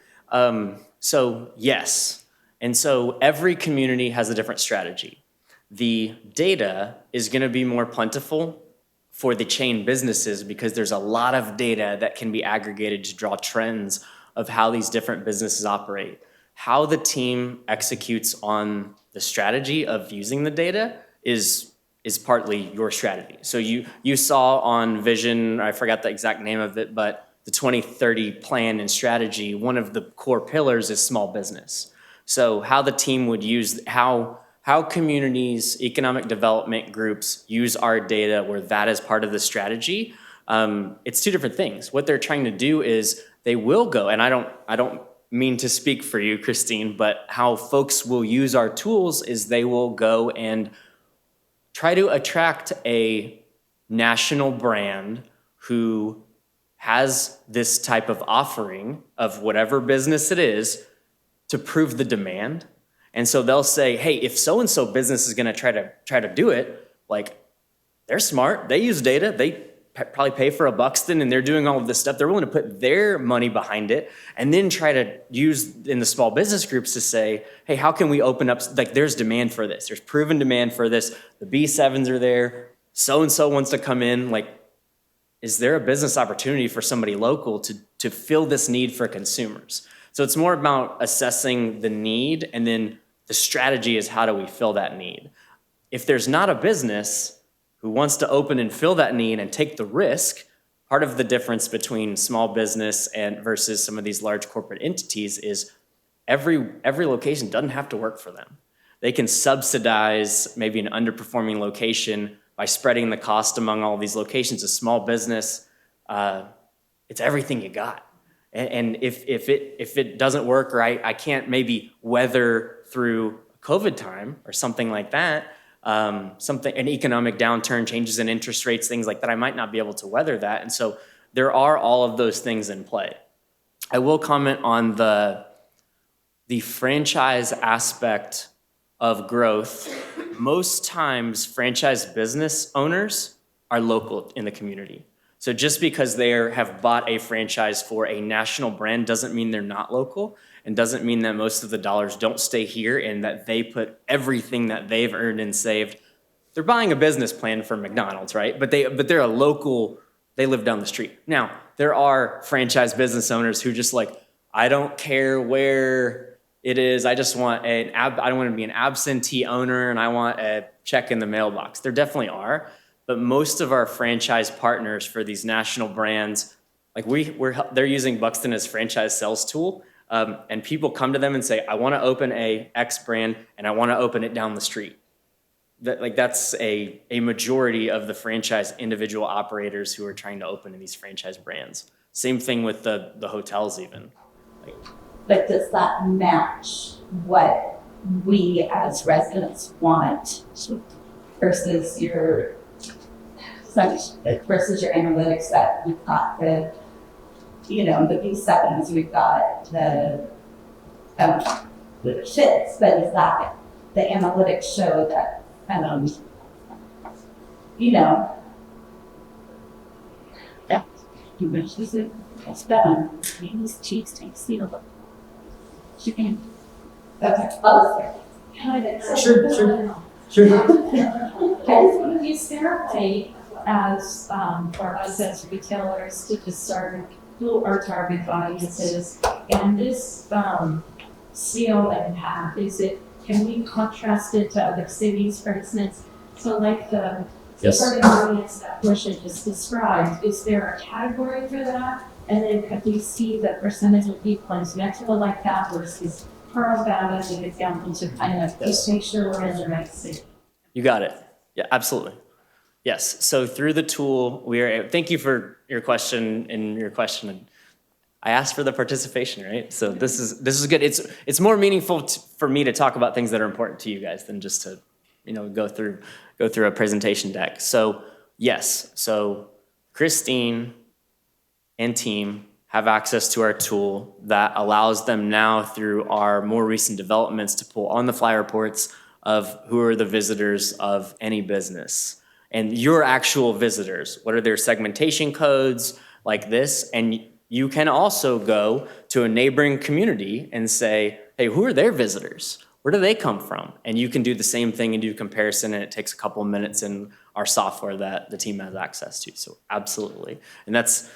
So yes, and so every community has a different strategy. The data is going to be more plentiful for the chain businesses because there's a lot of data that can be aggregated to draw trends of how these different businesses operate. How the team executes on the strategy of using the data is partly your strategy. So you saw on Vision, I forgot the exact name of it, but the 2030 plan and strategy, one of the core pillars is small business. So how the team would use, how communities, economic development groups use our data where that is part of the strategy, it's two different things. What they're trying to do is they will go, and I don't mean to speak for you, Christine, but how folks will use our tools is they will go and try to attract a national brand who has this type of offering of whatever business it is to prove the demand. And so they'll say, hey, if so-and-so business is gonna try to do it, like they're smart, they use data, they probably pay for a Buxton and they're doing all of this stuff. They're willing to put their money behind it and then try to use in the small business groups to say, hey, how can we open up, like there's demand for this. There's proven demand for this. The B7s are there. So-and-so wants to come in. Like, is there a business opportunity for somebody local to fill this need for consumers? So it's more about assessing the need and then the strategy is how do we fill that need? If there's not a business who wants to open and fill that need and take the risk, part of the difference between small business and versus some of these large corporate entities is every location doesn't have to work for them. They can subsidize maybe an underperforming location by spreading the cost among all these locations. A small business, it's everything you got. And if it doesn't work, or I can't maybe weather through COVID time or something like that, an economic downturn, changes in interest rates, things like that, I might not be able to weather that. And so there are all of those things in play. I will comment on the franchise aspect of growth. Most times franchise business owners are local in the community. So just because they have bought a franchise for a national brand doesn't mean they're not local, and doesn't mean that most of the dollars don't stay here and that they put everything that they've earned and saved. They're buying a business plan for McDonald's, right? But they're a local, they live down the street. Now, there are franchise business owners who just like, I don't care where it is, I just want I don't want to be an absentee owner and I want a check in the mailbox. There definitely are. But most of our franchise partners for these national brands, like they're using Buxton as franchise sales tool, and people come to them and say, I want to open a X brand and I want to open it down the street. That's a majority of the franchise individual operators who are trying to open in these franchise brands. Same thing with the hotels even. But does that match what we as residents want versus your analytics that we've got the B7s, we've got the fits, but is that the analytics show that, yeah, you mentioned it, it's better. These cheese tanks, she can. Okay, Sure. I just want to be clarify as, for us as retailers to discern who our target audience is. And this, seal that you have, can we contrast it to other cities, for instance? So like the target audience that Portia just described, is there a category for that? And then could we see the percentage of people in Temecula like that versus Pearl Valley and example to kind of just make sure we're in the right city? You got it. Yeah, absolutely. Yes. So through the tool, thank you for your question and your question. I asked for the participation, right? So this is good. It's more meaningful for me to talk about things that are important to you guys than just to, go through a presentation deck. So yes. So Christine and team have access to our tool that allows them now through our more recent developments to pull on the fly reports of who are the visitors of any business and your actual visitors. What are their segmentation codes like this? And you can also go to a neighboring community and say, hey, who are their visitors? Where do they come from? And you can do the same thing and do comparison, and it takes a couple of minutes in our software that the team has access to. So absolutely. And that's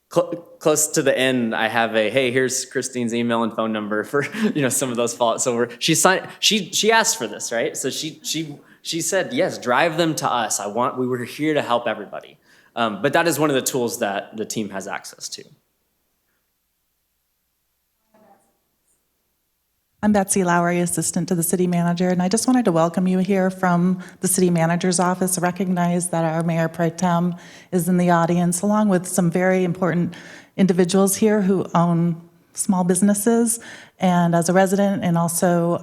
close to the end. I have hey, here's Christine's email and phone number for some of those follow-ups. So she asked for this, right? So she said, yes, drive them to us. We were here to help everybody. But that is one of the tools that the team has access to. I'm Betsy Lowry, assistant to the city manager, and I just wanted to welcome you here from the city manager's office. Recognize that our mayor pro tem is in the audience, along with some very important individuals here who own small businesses. And as a resident and also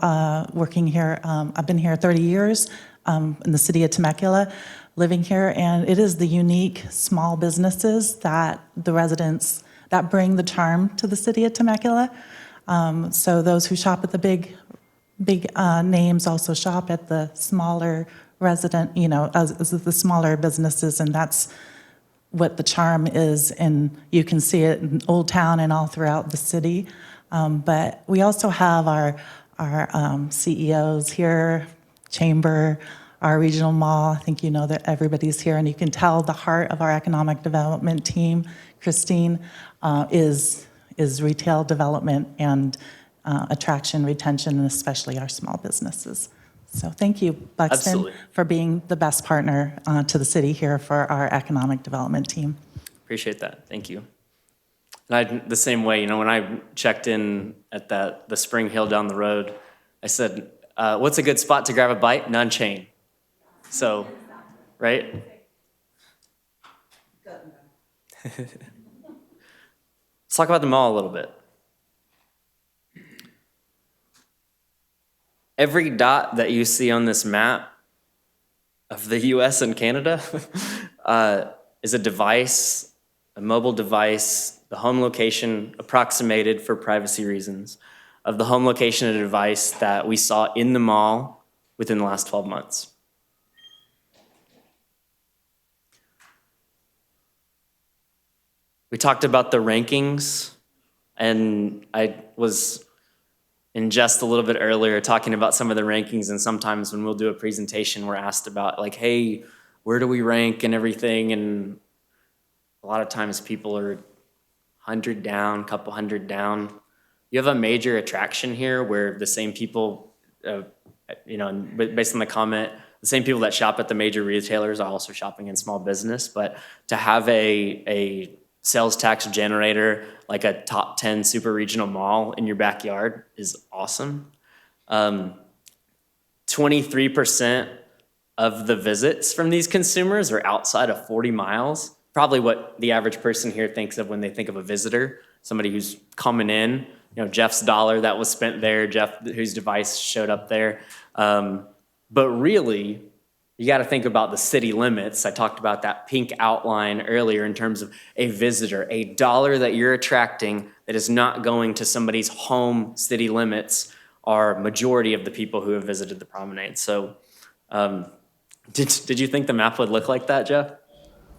working here, I've been here 30 years in the city of Temecula, living here, and it is the unique small businesses that the residents that bring the charm to the city of Temecula. So those who shop at the big names also shop at the smaller resident, as the smaller businesses, and that's what the charm is. And you can see it in Old Town and all throughout the city. But we also have our CEOs here, Chamber, our regional mall. I think you know that everybody's here, and you can tell the heart of our economic development team, Christine, is retail development and attraction, retention, and especially our small businesses. So thank you, Buxton, Absolutely. for being the best partner to the city here for our economic development team. Appreciate that. Thank you. And the same way, when I checked in at the Spring Hill down the road, I said, what's a good spot to grab a bite? None chain. So, right? Let's talk about the mall a little bit. Every dot that you see on this map of the US and Canada is a device, a mobile device, the home location approximated for privacy reasons of the home location of a device that we saw in the mall within the last 12 months. We talked about the rankings, and I was in just a little bit earlier talking about some of the rankings, and sometimes when we'll do a presentation, we're asked about like, hey, where do we rank and everything, and a lot of times people are 100 down, couple hundred down. You have a major attraction here where the same people, based on the comment, the same people that shop at the major retailers are also shopping in small business, but to have a sales tax generator like a top 10 super regional mall in your backyard is awesome. 23% of the visits from these consumers are outside of 40 miles. Probably what the average person here thinks of when they think of a visitor, somebody who's coming in, Jeff's dollar that was spent there, Jeff whose device showed up there. But really, you got to think about the city limits. I talked about that pink outline earlier in terms of a visitor, a dollar that you're attracting that is not going to somebody's home city limits are majority of the people who have visited the promenade. So did you think the map would look like that, Jeff?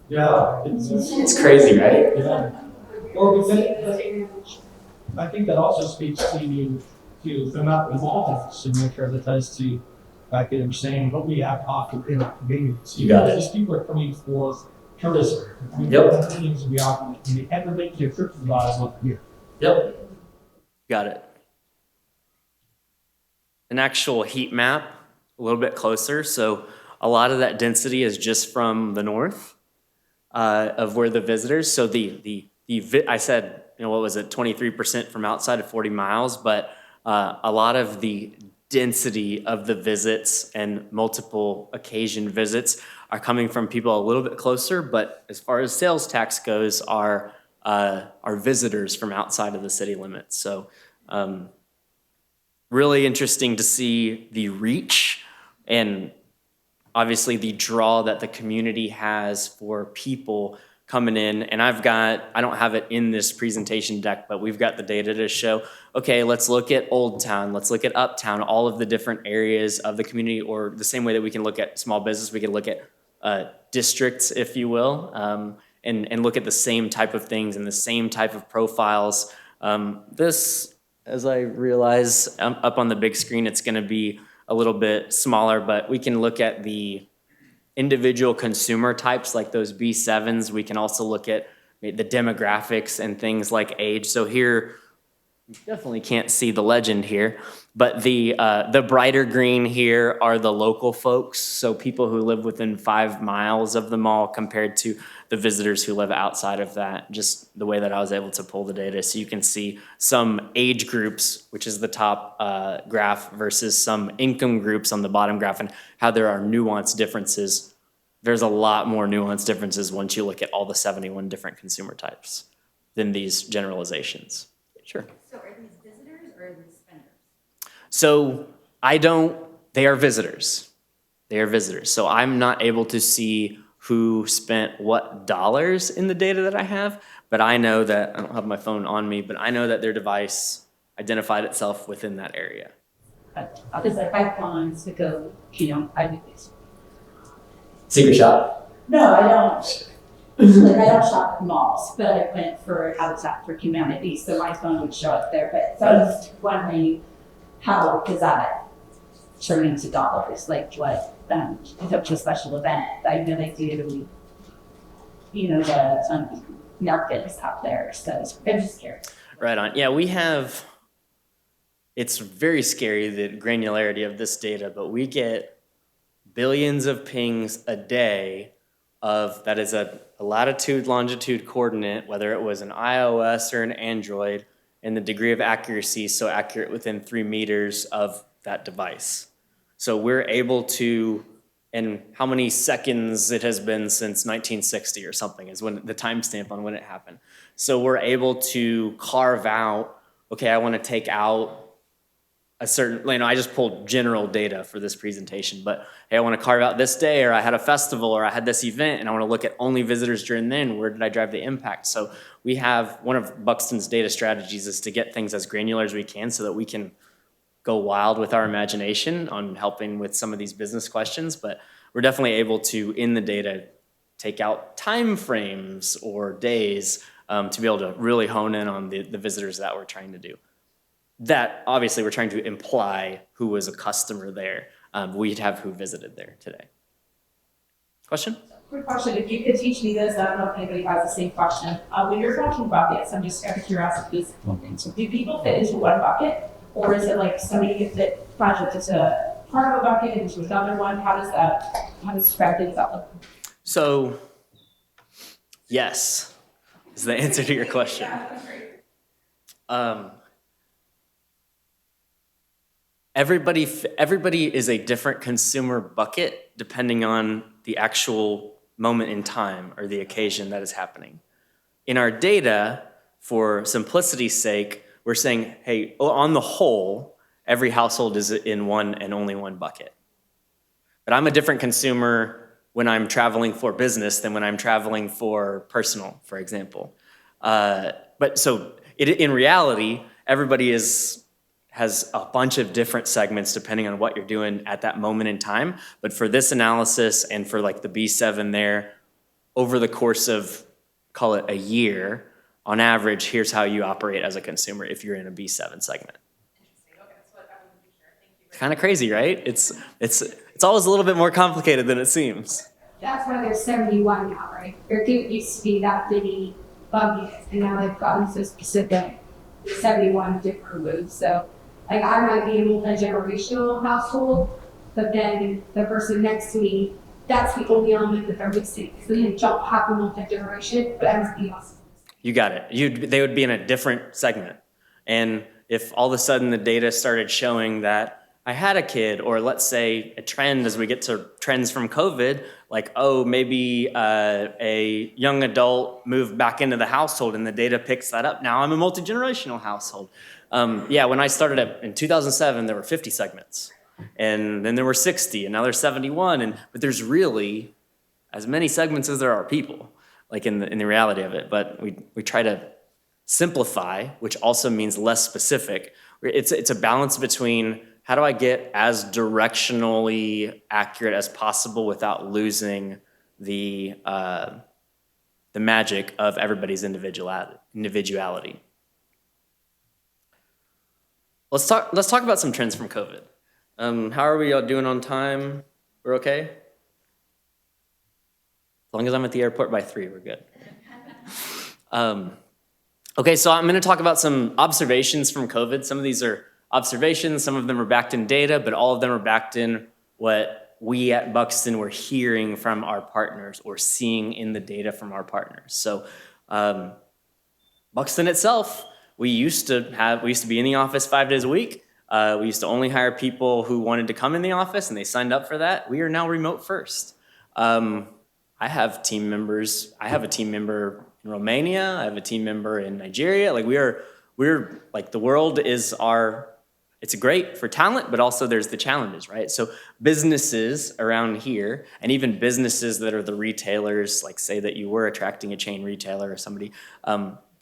Yeah. It's crazy, right? Yeah. Well, I think that also speaks to the map of all things, to make sure that ties to back in saying what we have to offer in convenience. You got it. These people are coming for tourism. Yep. Things will be often, and everybody to trip to the bottom of here. Yep. Got it. An actual heat map, a little bit closer. So a lot of that density is just from the north of where the visitors. So I said, what was it, 23% from outside of 40 miles, but a lot of the density of the visits and multiple occasion visits are coming from people a little bit closer, but as far as sales tax goes, are visitors from outside of the city limits. So really interesting to see the reach and obviously the draw that the community has for people coming in. And I don't have it in this presentation deck, but we've got the data to show, okay, let's look at Old Town, let's look at Uptown, all of the different areas of the community, or the same way that we can look at small business, we can look at districts, if you will, and look at the same type of things and the same type of profiles. This, as I realize, up on the big screen, it's gonna be a little bit smaller, but we can look at the individual consumer types like those B7s. We can also look at the demographics and things like age. So here, you definitely can't see the legend here, but the brighter green here are the local folks. So people who live within 5 miles of the mall compared to the visitors who live outside of that, just the way that I was able to pull the data. So you can see some age groups, which is the top graph, versus some income groups on the bottom graph, and how there are nuanced differences. There's a lot more nuanced differences once you look at all the 71 different consumer types than these generalizations. Sure. So are these visitors or are these spenders? So they are visitors. They are visitors. So I'm not able to see who spent what dollars in the data that I have, but I know that, I don't have my phone on me, but I know that their device identified itself within that area. Because if I have plans to go, I do this. Secret shop. No, I don't. Like, I don't shop at malls, but I went for Habitat for Humanity, so my phone would show up there. But so I was wondering, how does that turn into dollars? Like what? If it was a special event, I know they do, the markets out there. So I'm just curious. Right on. Yeah, it's very scary, the granularity of this data, but we get billions of pings a day that is a latitude, longitude coordinate, whether it was an iOS or an Android, and the degree of accuracy so accurate within 3 meters of that device. So we're able to, and how many seconds it has been since 1960 or something is when the timestamp on when it happened. So we're able to carve out, okay, I want to take out a certain, I just pulled general data for this presentation, but hey, I want to carve out this day, or I had a festival, or I had this event, and I want to look at only visitors during then. Where did I drive the impact? So we have, one of Buxton's data strategies is to get things as granular as we can so that we can go wild with our imagination on helping with some of these business questions, but we're definitely able to, in the data, take out time frames or days to be able to really hone in on the visitors that we're trying to do. That, obviously, we're trying to imply who was a customer there. We'd have who visited there today. Question? Quick question, if you could teach me this, I don't know if anybody has the same question. When you're talking buckets, I'm just out of curiosity, do people fit into one bucket? Or is it like somebody that project is a part of a bucket into another one? How does things out look? So, yes, is the answer to your question. Everybody is a different consumer bucket depending on the actual moment in time or the occasion that is happening. In our data, for simplicity's sake, we're saying, hey, on the whole, every household is in one and only one bucket. But I'm a different consumer when I'm traveling for business than when I'm traveling for personal, for example. But so in reality, everybody has a bunch of different segments depending on what you're doing at that moment in time. But for this analysis and for like the B7 there, over the course of, call it a year, on average, here's how you operate as a consumer if you're in a B7 segment. Interesting. Okay, that's what I wanted to be sure. Thank you. Kind of crazy, right? It's always a little bit more complicated than it seems. That's why there's 71 now, right? There didn't used to be that many buckets, and now they've gotten so specific. 71 different moves. So, like, I might be a multi-generational household, but then the person next to me, that's the only element that they're missing. So they don't have a multi-generation, but everything else is missing. You got it. They would be in a different segment. And if all of a sudden the data started showing that I had a kid, or let's say a trend as we get to trends from COVID, like, oh, maybe a young adult moved back into the household and the data picks that up. Now I'm a multi-generational household. Yeah, when I started in 2007, there were 50 segments. And then there were 60, and now there's 71. But there's really as many segments as there are people, like in the reality of it. But we try to simplify, which also means less specific. It's a balance between how do I get as directionally accurate as possible without losing the magic of everybody's individuality. Let's talk about some trends from COVID. How are we all doing on time? We're okay? As long as I'm at the airport by 3, we're good. Okay, so I'm going to talk about some observations from COVID. Some of these are observations, some of them are backed in data, but all of them are backed in what we at Buxton were hearing from our partners or seeing in the data from our partners. So Buxton itself, we used to be in the office 5 days a week. We used to only hire people who wanted to come in the office and they signed up for that. We are now remote first. I have team members. I have a team member in Romania. I have a team member in Nigeria. Like we're like the world is it's great for talent, but also there's the challenges, right? So businesses around here, and even businesses that are the retailers, like say that you were attracting a chain retailer or somebody,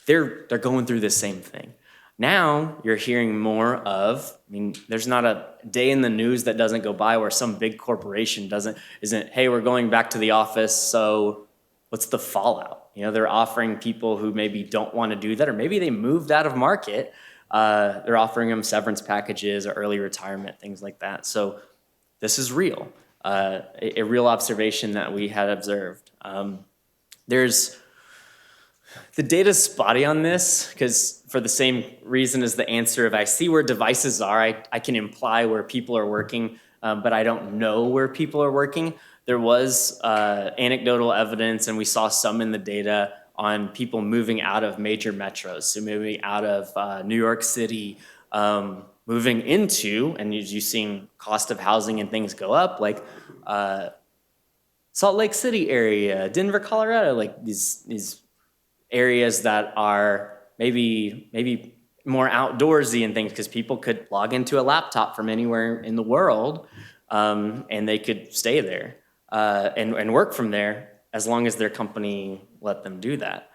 they're going through the same thing. Now you're hearing more of, there's not a day in the news that doesn't go by where some big corporation isn't, hey, we're going back to the office, so what's the fallout? They're offering people who maybe don't want to do that, or maybe they moved out of market. They're offering them severance packages or early retirement, things like that. So this is real, a real observation that we had observed. The data's spotty on this because for the same reason as the answer of I see where devices are, I can imply where people are working, but I don't know where people are working. There was anecdotal evidence, and we saw some in the data on people moving out of major metros, so moving out of New York City, moving into, and you've seen cost of housing and things go up, like Salt Lake City area, Denver, Colorado, like these areas that are maybe more outdoorsy and things because people could log into a laptop from anywhere in the world and they could stay there and work from there as long as their company let them do that.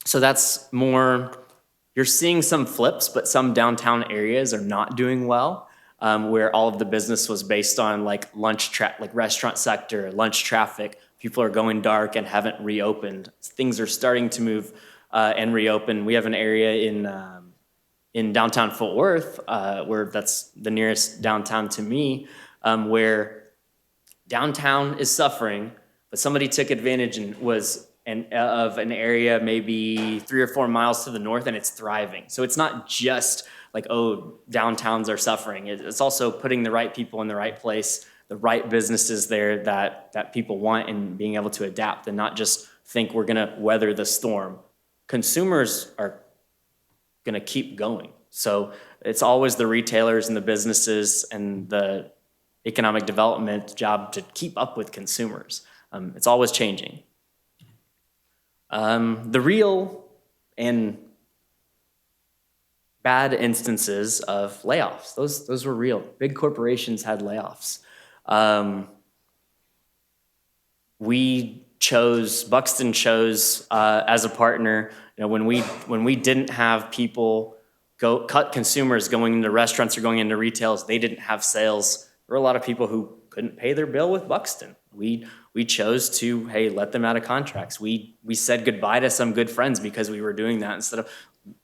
So that's more, you're seeing some flips, but some downtown areas are not doing well, where all of the business was based on like restaurant sector, lunch traffic. People are going dark and haven't reopened. Things are starting to move and reopen. We have an area in downtown Fort Worth, where that's the nearest downtown to me, where downtown is suffering, but somebody took advantage and of an area maybe 3 or 4 miles to the north, and it's thriving. So it's not just like, oh, downtowns are suffering. It's also putting the right people in the right place, the right businesses there that people want, and being able to adapt and not just think we're gonna weather the storm. Consumers are gonna keep going. So it's always the retailers and the businesses and the economic development job to keep up with consumers. It's always changing. The real and bad instances of layoffs, those were real. Big corporations had layoffs. Buxton chose as a partner, when we didn't have people cut consumers going into restaurants or going into retails, they didn't have sales. There were a lot of people who couldn't pay their bill with Buxton. We chose to, hey, let them out of contracts. We said goodbye to some good friends because we were doing that instead of,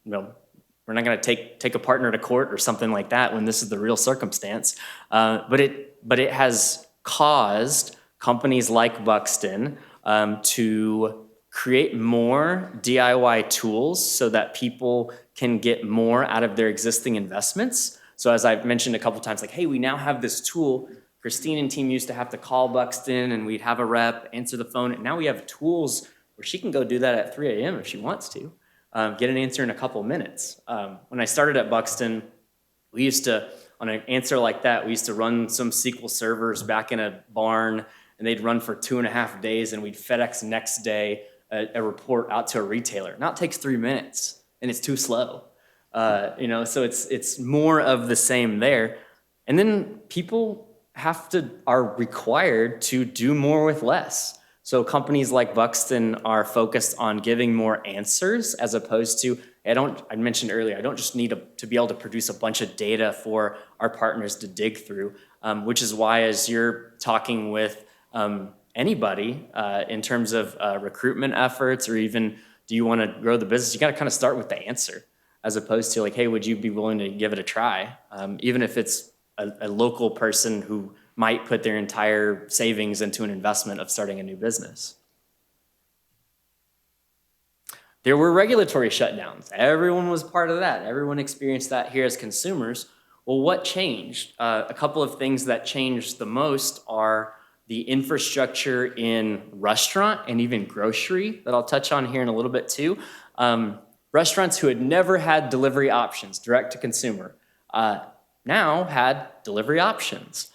we're not going to take a partner to court or something like that when this is the real circumstance. But it has caused companies like Buxton to create more DIY tools so that people can get more out of their existing investments. So as I've mentioned a couple times, like, hey, we now have this tool. Christine and team used to have to call Buxton and we'd have a rep answer the phone. And now we have tools where she can go do that at 3 a.m. if she wants to, get an answer in a couple minutes. When I started at Buxton, we used to, on an answer like that, we used to run some SQL servers back in a barn, and they'd run for 2.5 days, and we'd FedEx next day a report out to a retailer. Now it takes 3 minutes, and it's too slow. So it's more of the same there. And then people are required to do more with less. So companies like Buxton are focused on giving more answers as opposed to, I mentioned earlier, I don't just need to be able to produce a bunch of data for our partners to dig through, which is why as you're talking with anybody in terms of recruitment efforts, or even do you want to grow the business, you got to kind of start with the answer as opposed to like, hey, would you be willing to give it a try? Even if it's a local person who might put their entire savings into an investment of starting a new business. There were regulatory shutdowns. Everyone was part of that. Everyone experienced that here as consumers. Well, what changed? A couple of things that changed the most are the infrastructure in restaurant and even grocery that I'll touch on here in a little bit too. Restaurants who had never had delivery options, direct to consumer, now had delivery options.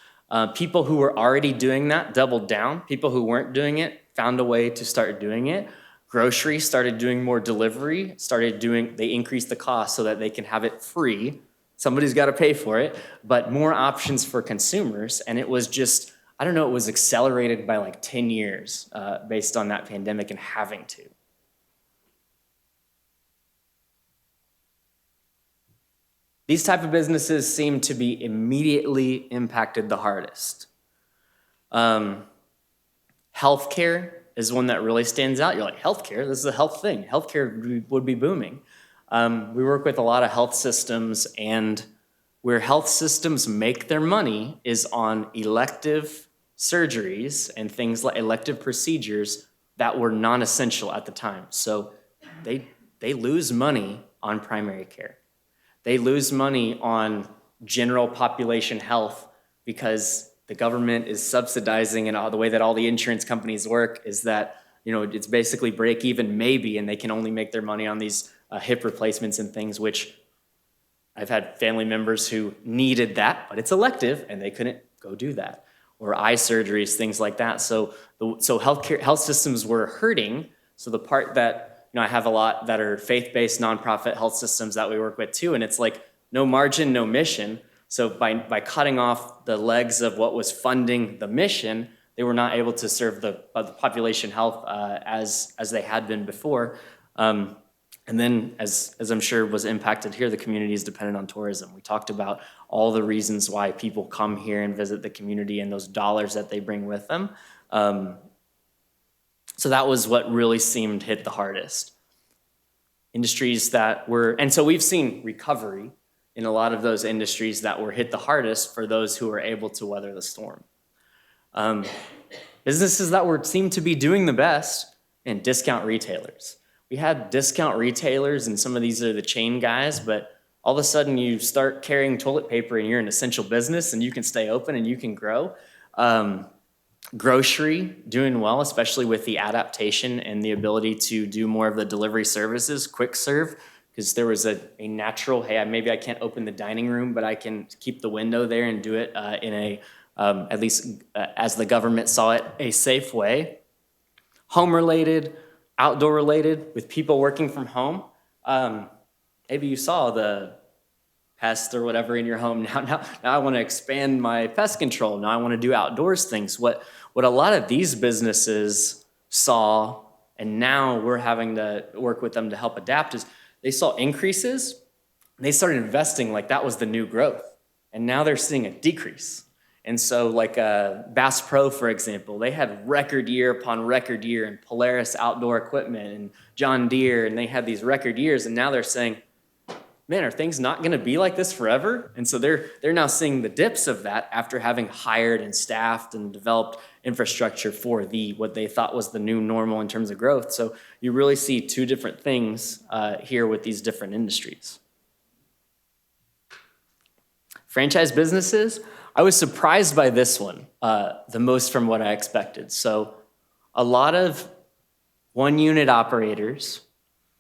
People who were already doing that doubled down. People who weren't doing it found a way to start doing it. Grocery started doing more delivery, they increased the cost so that they can have it free. Somebody's got to pay for it, but more options for consumers. And it was just, I don't know, it was accelerated by like 10 years based on that pandemic and having to. These type of businesses seem to be immediately impacted the hardest. Healthcare is one that really stands out. You're like, healthcare? This is a health thing. Healthcare would be booming. We work with a lot of health systems, and where health systems make their money is on elective surgeries and things like elective procedures that were non-essential at the time. So they lose money on primary care. They lose money on general population health because the government is subsidizing, and all the way that all the insurance companies work is that, it's basically break even maybe, and they can only make their money on these hip replacements and things, which I've had family members who needed that, but it's elective and they couldn't go do that. Or eye surgeries, things like that. So health systems were hurting. So the part that, I have a lot that are faith-based nonprofit health systems that we work with too, and it's like no margin, no mission. So by cutting off the legs of what was funding the mission, they were not able to serve the population health as they had been before. And then, as I'm sure was impacted here, the community is dependent on tourism. We talked about all the reasons why people come here and visit the community and those dollars that they bring with them. So that was what really seemed hit the hardest. Industries that were, and so we've seen recovery in a lot of those industries that were hit the hardest for those who were able to weather the storm. Businesses that seemed to be doing the best, and discount retailers. We had discount retailers, and some of these are the chain guys, but all of a sudden you start carrying toilet paper and you're an essential business and you can stay open and you can grow. Grocery, doing well, especially with the adaptation and the ability to do more of the delivery services, quick serve, because there was a natural, hey, maybe I can't open the dining room, but I can keep the window there and do it in a, at least as the government saw it, a safe way. Home-related, outdoor-related, with people working from home. Maybe you saw the pest or whatever in your home. Now I want to expand my pest control. Now I want to do outdoors things. What a lot of these businesses saw, and now we're having to work with them to help adapt, is they saw increases, and they started investing like that was the new growth. And now they're seeing a decrease. And so like Bass Pro, for example, they had record year upon record year, and Polaris outdoor equipment and John Deere, and they had these record years, and now they're saying, man, are things not going to be like this forever? And so they're now seeing the dips of that after having hired and staffed and developed infrastructure for what they thought was the new normal in terms of growth. So you really see two different things here with these different industries. Franchise businesses, I was surprised by this one the most from what I expected. So a lot of one-unit operators,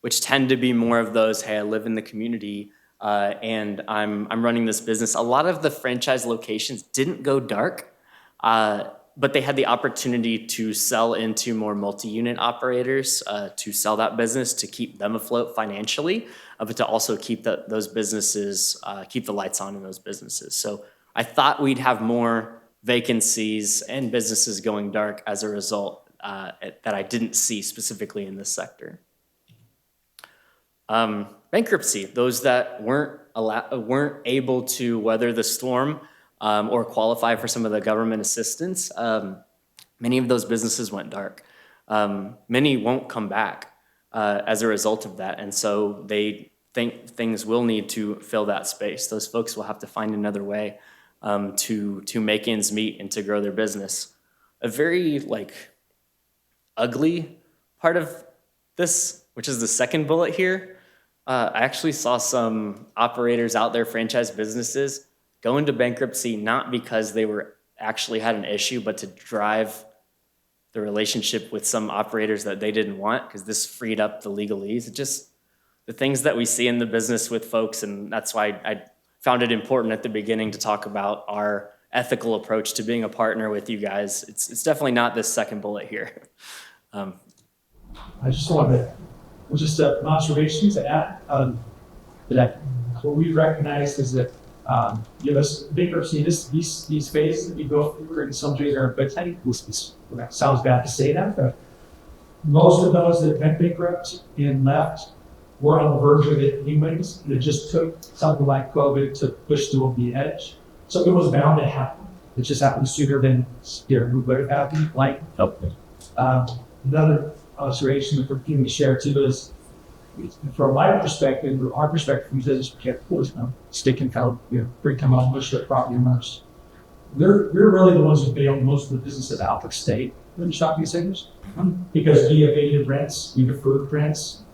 which tend to be more of those, hey, I live in the community and I'm running this business. A lot of the franchise locations didn't go dark, but they had the opportunity to sell into more multi-unit operators to sell that business, to keep them afloat financially, but to also keep those businesses, keep the lights on in those businesses. So I thought we'd have more vacancies and businesses going dark as a result that I didn't see specifically in this sector. Bankruptcy, those that weren't able to weather the storm or qualify for some of the government assistance, many of those businesses went dark. Many won't come back as a result of that, and so they think things will need to fill that space. Those folks will have to find another way to make ends meet and to grow their business. A very ugly part of this, which is the second bullet here, I actually saw some operators out there, franchise businesses, go into bankruptcy not because they actually had an issue, but to drive the relationship with some operators that they didn't want, because this freed up the legalese. It just, the things that we see in the business with folks, and that's why I found it important at the beginning to talk about our ethical approach to being a partner with you guys. It's definitely not this second bullet here. I just wanted just an observation to add that what we recognize is that this bankruptcy, these phases that we go through, in some ways are, but that sounds bad to say that, but most of those that went bankrupt and left were on the verge of it anyways. It just took something like COVID to push them over the edge. So it was bound to happen. It just happened sooner than we would have happened. Another observation that we're going to share too is, from my perspective, or our perspective from business, sticking kind of bring them on bush property owners. We're really the ones who bailed most of the businesses out of state in the shopping centers because we evaded rents, we deferred rents,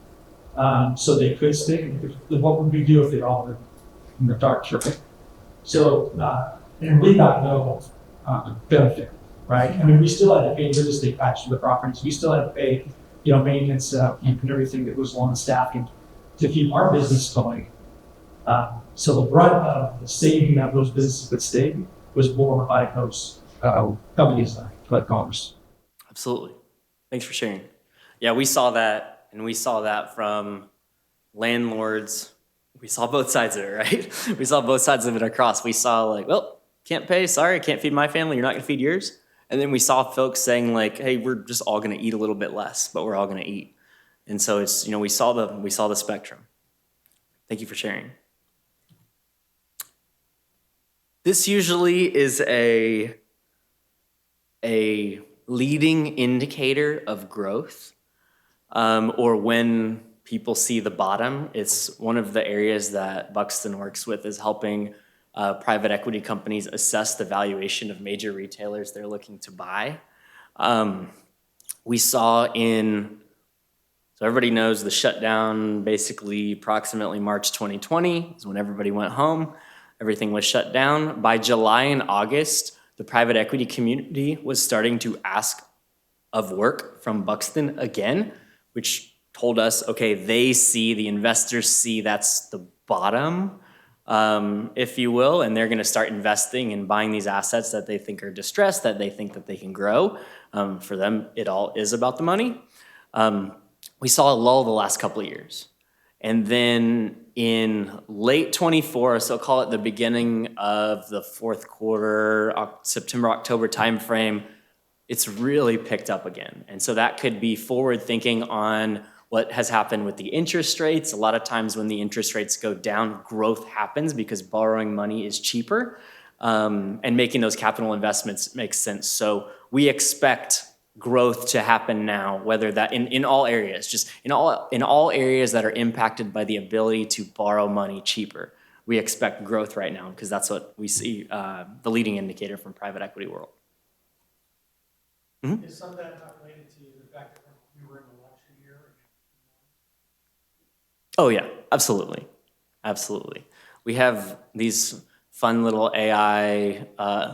so they could stick. What would we do if they're all in the dark tripping? So, and we got no benefit, right? I mean, we still had to pay real estate tax for the properties. We still had to pay, maintenance and everything that goes along with staffing to keep our business going. So the brunt of the saving of those businesses that stayed was borne by those companies like Commerce. Absolutely. Thanks for sharing. Yeah, we saw that, and we saw that from landlords. We saw both sides of it, right? We saw both sides of it across. We saw well, can't pay, sorry, I can't feed my family, you're not gonna feed yours. And then we saw folks saying hey, we're just all gonna eat a little bit less, but we're all gonna eat. And so it's, we saw the spectrum. Thank you for sharing. This usually is a leading indicator of growth, or when people see the bottom. It's one of the areas that Buxton works with, is helping private equity companies assess the valuation of major retailers they're looking to buy. We saw so everybody knows the shutdown, basically approximately March 2020 is when everybody went home. Everything was shut down. By July and August, the private equity community was starting to ask of work from Buxton again, which told us, okay, the investors see that's the bottom, if you will, and they're gonna start investing and buying these assets that they think are distressed, that they think that they can grow. For them, it all is about the money. We saw a lull the last couple of years. And then in late 24, so call it the beginning of the fourth quarter, September, October timeframe, it's really picked up again. And so that could be forward thinking on what has happened with the interest rates. A lot of times when the interest rates go down, growth happens because borrowing money is cheaper, and making those capital investments makes sense. So we expect growth to happen now, whether that in all areas, just in all areas that are impacted by the ability to borrow money cheaper. We expect growth right now because that's what we see, the leading indicator from private equity world. Is some of that not related to the fact that we were in the election year? Oh yeah, absolutely. Absolutely. We have these fun little AI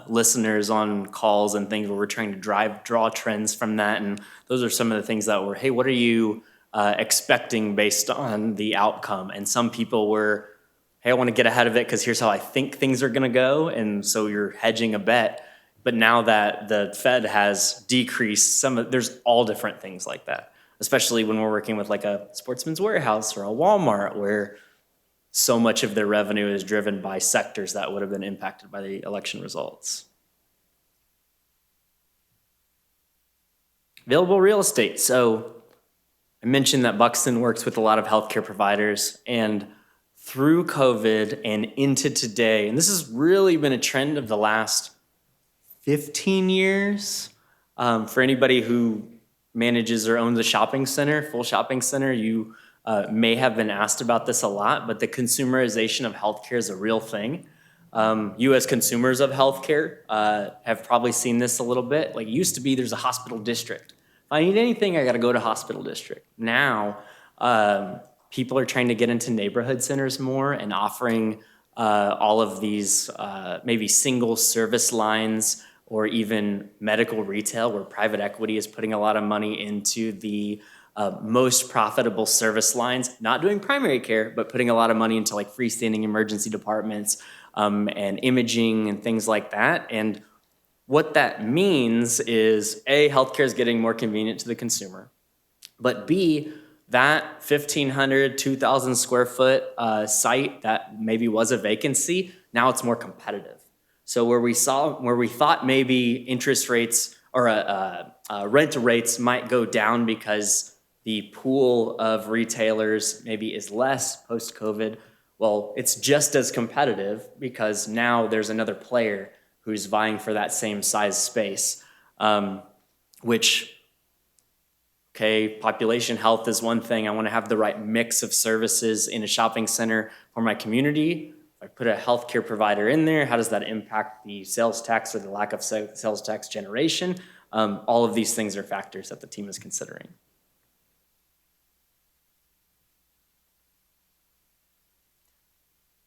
listeners on calls and things where we're trying to draw trends from that. And those are some of the things that were, hey, what are you expecting based on the outcome? And some people were, hey, I want to get ahead of it because here's how I think things are going to go. And so you're hedging a bet. But now that the Fed has decreased there's all different things like that, especially when we're working with like a Sportsman's Warehouse or a Walmart where so much of their revenue is driven by sectors that would have been impacted by the election results. Available real estate. So I mentioned that Buxton works with a lot of healthcare providers, and through COVID and into today, and this has really been a trend of the last 15 years. For anybody who manages or owns a shopping center, full shopping center, you may have been asked about this a lot, but the consumerization of healthcare is a real thing. You as consumers of healthcare have probably seen this a little bit. Like it used to be there's a hospital district. If I need anything, I gotta go to hospital district. Now, people are trying to get into neighborhood centers more and offering all of these maybe single service lines or even medical retail where private equity is putting a lot of money into the most profitable service lines, not doing primary care, but putting a lot of money into like freestanding emergency departments and imaging and things like that. And what that means is A, healthcare is getting more convenient to the consumer, but B, that 1,500, 2,000 square foot site that maybe was a vacancy, now it's more competitive. So where we thought maybe interest rates or rent rates might go down because the pool of retailers maybe is less post-COVID, well, it's just as competitive because now there's another player who's vying for that same size space, which, okay, population health is one thing. I want to have the right mix of services in a shopping center for my community. If I put a healthcare provider in there, how does that impact the sales tax or the lack of sales tax generation? All of these things are factors that the team is considering.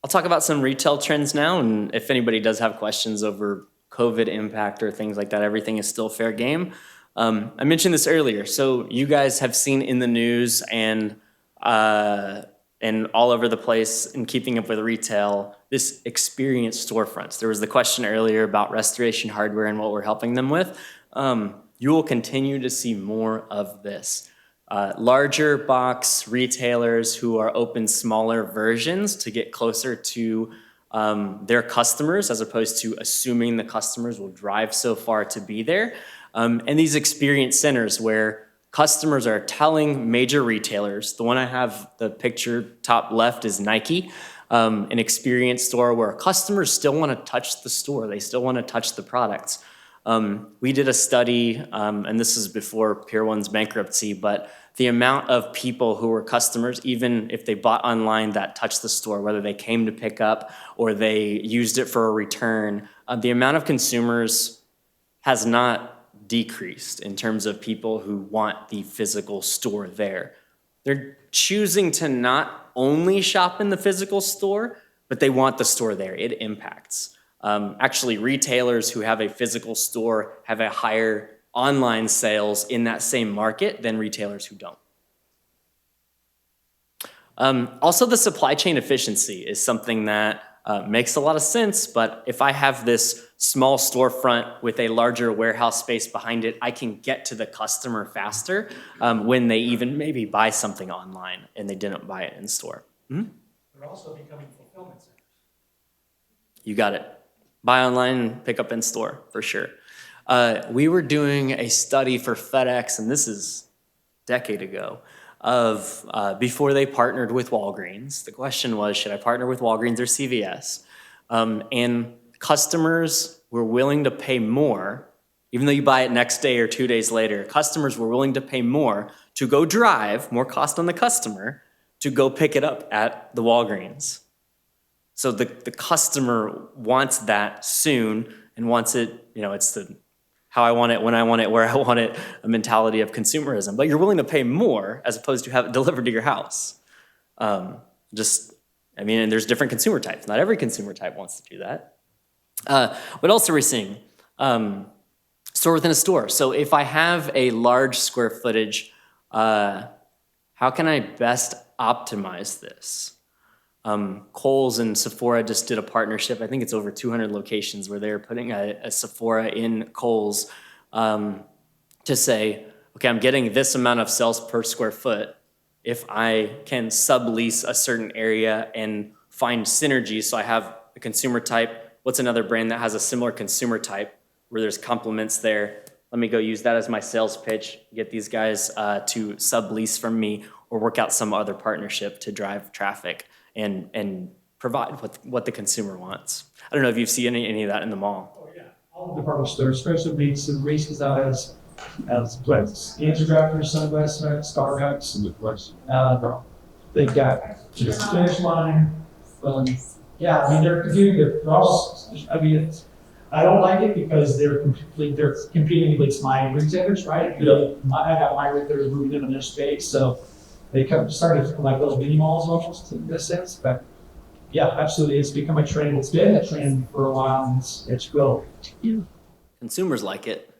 I'll talk about some retail trends now, and if anybody does have questions over COVID impact or things like that, everything is still fair game. I mentioned this earlier, so you guys have seen in the news and all over the place in keeping up with retail, this experience storefronts. There was the question earlier about restoration hardware and what we're helping them with. You will continue to see more of this. Larger box retailers who are open smaller versions to get closer to their customers as opposed to assuming the customers will drive so far to be there. And these experience centers where customers are telling major retailers, the one I have the picture top left is Nike, an experience store where customers still want to touch the store. They still want to touch the products. We did a study, and this is before Pier 1's bankruptcy, but the amount of people who were customers, even if they bought online, that touched the store, whether they came to pick up or they used it for a return, the amount of consumers has not decreased in terms of people who want the physical store there. They're choosing to not only shop in the physical store, but they want the store there. It impacts. Actually, retailers who have a physical store have a higher online sales in that same market than retailers who don't. Also, the supply chain efficiency is something that makes a lot of sense, but if I have this small storefront with a larger warehouse space behind it, I can get to the customer faster when they even maybe buy something online and they didn't buy it in store. They're also becoming fulfillment centers. You got it. Buy online and pick up in store, for sure. We were doing a study for FedEx, and this is a decade ago, of before they partnered with Walgreens. The question was, should I partner with Walgreens or CVS? And customers were willing to pay more even though you buy it next day or 2 days later, customers were willing to pay more to go drive, more cost on the customer, to go pick it up at the Walgreens. So the customer wants that soon and wants it, it's the how I want it, when I want it, where I want it, a mentality of consumerism. But you're willing to pay more as opposed to have it delivered to your house. And there's different consumer types. Not every consumer type wants to do that. What else are we seeing? Store within a store. So if I have a large square footage, how can I best optimize this? Kohl's and Sephora just did a partnership. I think it's over 200 locations where they're putting a Sephora in Kohl's to say, okay, I'm getting this amount of sales per square foot. If I can sublease a certain area and find synergy, so I have a consumer type, what's another brand that has a similar consumer type where there's complements there? Let me go use that as my sales pitch, get these guys to sublease from me or work out some other partnership to drive traffic and provide what the consumer wants. I don't know if you've seen any of that in the mall. Oh, yeah. All of the department stores, especially races out as cancer doctors, sunglasses, Starbucks. They've got just finish line. They're competing. I don't like it because they're competing against my retailers, right? I got my retailers moving into their space, so they started like little mini malls almost in this sense. But yeah, absolutely, it's become a trend. It's been a trend for a while, and it's growing. Consumers like it.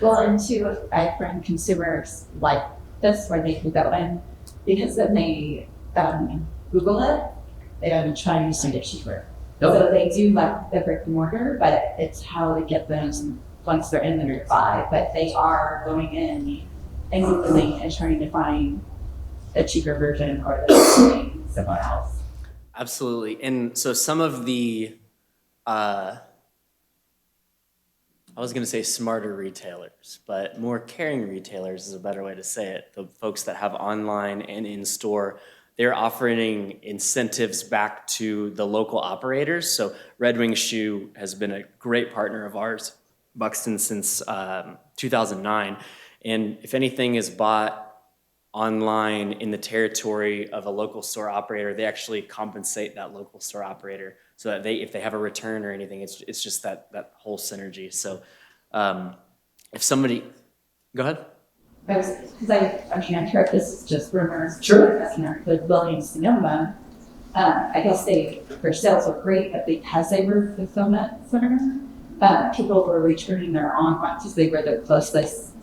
Well, and too, I find consumers like this where they can go in because then they Google it, they don't try to find it cheaper. So they do like the brick and mortar, but it's how to get them once they're in their buy. But they are going in and Googling and trying to find a cheaper version or the somewhere else. Absolutely. And so some of the, I was going to say smarter retailers, but more caring retailers is a better way to say it. The folks that have online and in-store, they're offering incentives back to the local operators. So Red Wing Shoe has been a great partner of ours, Buxton, since 2009. And if anything is bought online in the territory of a local store operator, they actually compensate that local store operator so that if they have a return or anything, it's just that whole synergy. So if somebody, go ahead. Because I'm sure if this is just rumors. Sure. The Williams Sonoma, I guess their sales were great, but because they were fulfillment center, people were returning their online because they were the closest.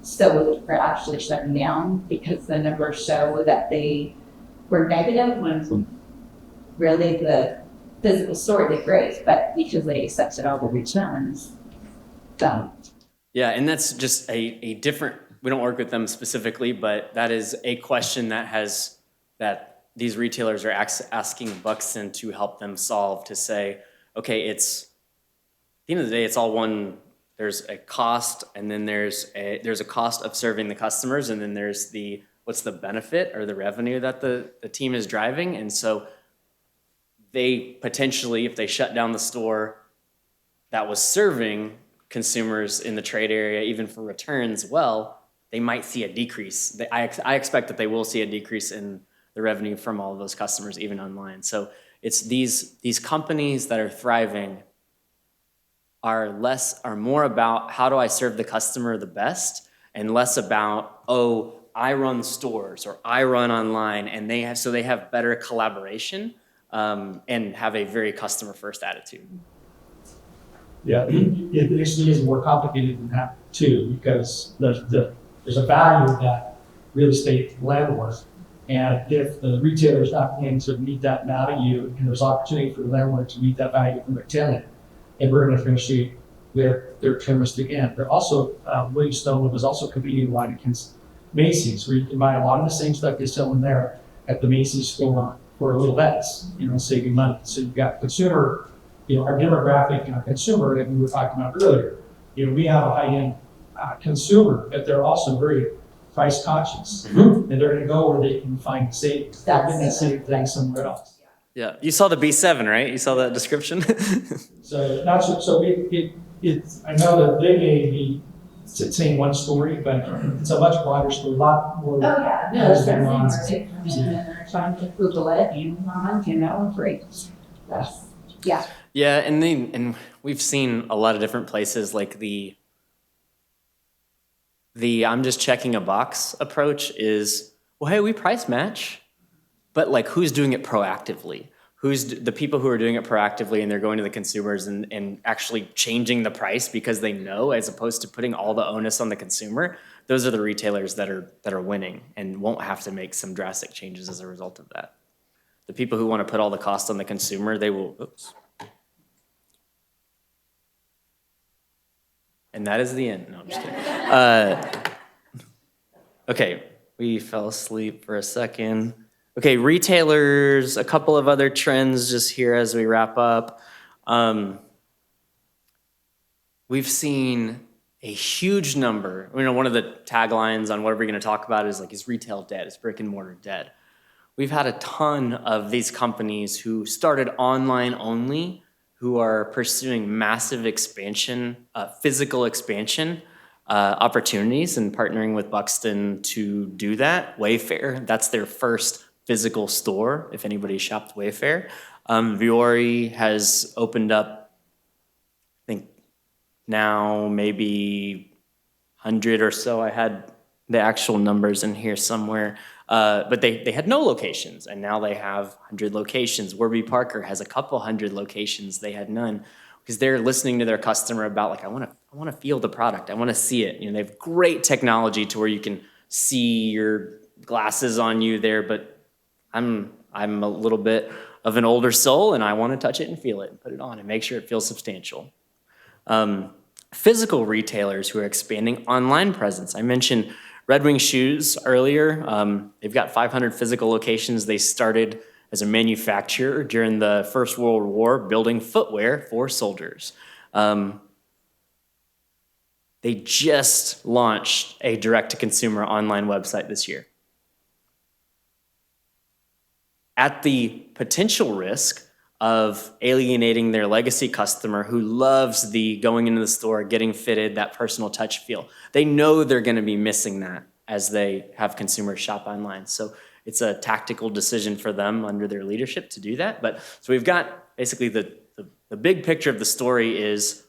So we're actually shutting down because the numbers show that they were negative when really the physical store did great, but because they accepted all the returns. Yeah, and that's just a different, we don't work with them specifically, but that is a question that these retailers are asking Buxton to help them solve, to say, okay, at the end of the day, it's all one. There's a cost, and then there's a cost of serving the customers, and then there's what's the benefit or the revenue that the team is driving. And so they potentially, if they shut down the store that was serving consumers in the trade area, even for returns, they might see a decrease. I expect that they will see a decrease in the revenue from all of those customers, even online. So it's these companies that are thriving are more about how do I serve the customer the best, and less about, I run stores or I run online, and they have better collaboration and have a very customer first attitude. Yeah, it actually is more complicated than that too, because there's a value of that real estate landlord, and if the retailer is not going to meet that value, and there's opportunity for the landlord to meet that value from their tenant, and we're going to negotiate with their tenants again. They're also, Williams-Sonoma was also competing a lot against Macy's, where you can buy a lot of the same stuff you're selling there at the Macy's store for a little less, saving money. So you've got consumer, our demographic and our consumer that we were talking about earlier. We have a high-end consumer, but they're also very price conscious. Mm-hmm. And they're going to go where they can find the same thing somewhere else. Yeah, you saw the B7, right? You saw that description? So that's what, I know that they may be saying one story, but it's a much broader story, a lot more. Oh, yeah, no, it's definitely more. They come in and they're trying to Google it, Amazon, great. Yes. Yeah. Yeah, and we've seen a lot of different places like the I'm just checking a box approach is, well, hey, we price match, but like who's doing it proactively? Who's the people who are doing it proactively and they're going to the consumers and actually changing the price because they know, as opposed to putting all the onus on the consumer? Those are the retailers that are winning and won't have to make some drastic changes as a result of that. The people who want to put all the cost on the consumer, they will, oops. And that is the end. No, I'm just kidding. Okay, we fell asleep for a second. Okay, retailers, a couple of other trends just here as we wrap up. We've seen a huge number. One of the taglines on what we're going to talk about is like, is retail dead? Is brick and mortar dead? We've had a ton of these companies who started online only, who are pursuing massive expansion, physical expansion opportunities, and partnering with Buxton to do that. Wayfair, that's their first physical store, if anybody shopped Wayfair. Vuori has opened up, I think now maybe 100 or so. I had the actual numbers in here somewhere. But they had no locations, and now they have 100 locations. Warby Parker has a couple hundred locations. They had none because they're listening to their customer about like, I want to feel the product. I want to see it. They have great technology to where you can see your glasses on you there, but I'm a little bit of an older soul, and I want to touch it and feel it and put it on and make sure it feels substantial. Physical retailers who are expanding online presence. I mentioned Red Wing Shoes earlier. They've got 500 physical locations. They started as a manufacturer during the First World War, building footwear for soldiers. They just launched a direct-to-consumer online website this year. At the potential risk of alienating their legacy customer who loves the going into the store, getting fitted, that personal touch feel. They know they're going to be missing that as they have consumers shop online. So it's a tactical decision for them under their leadership to do that. So we've got basically the big picture of the story is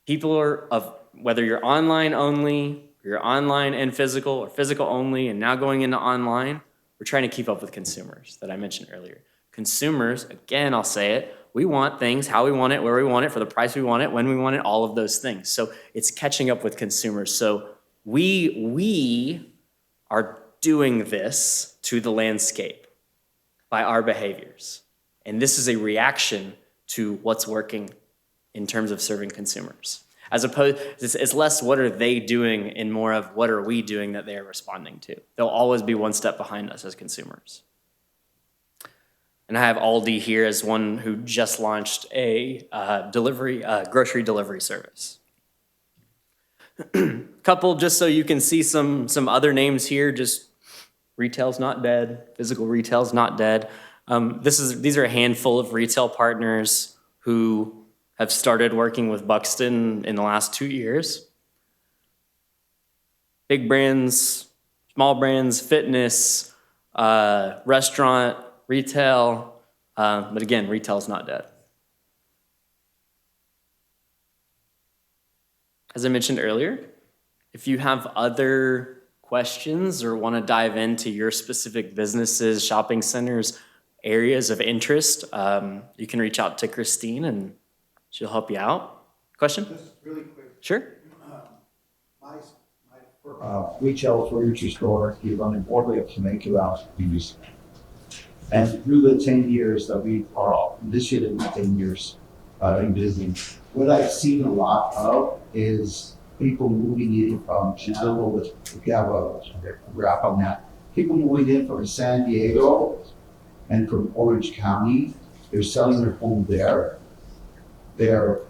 people are whether you're online only, or you're online and physical, or physical only, and now going into online, we're trying to keep up with consumers that I mentioned earlier. Consumers, again, I'll say it, we want things how we want it, where we want it, for the price we want it, when we want it, all of those things. So it's catching up with consumers. So we are doing this to the landscape by our behaviors. And this is a reaction to what's working in terms of serving consumers. As opposed, it's less what are they doing and more of what are we doing that they are responding to. They'll always be one step behind us as consumers. And I have Aldi here as one who just launched a grocery delivery service. Couple, just so you can see some other names here, just retail's not dead, physical retail's not dead. These are a handful of retail partners who have started working with Buxton in the last 2 years. Big brands, small brands, fitness, restaurant, retail, but again, retail's not dead. As I mentioned earlier, if you have other questions or want to dive into your specific businesses, shopping centers, areas of interest, you can reach out to Christine and she'll help you out. Question? Just really quick. Sure. My retail furniture store is on the border of Temecula. And through the 10 years that we are, this year in 10 years in business, what I've seen a lot of is people moving in from, if you have a graph on that, people moving in from San Diego and from Orange County, they're selling their home there. They're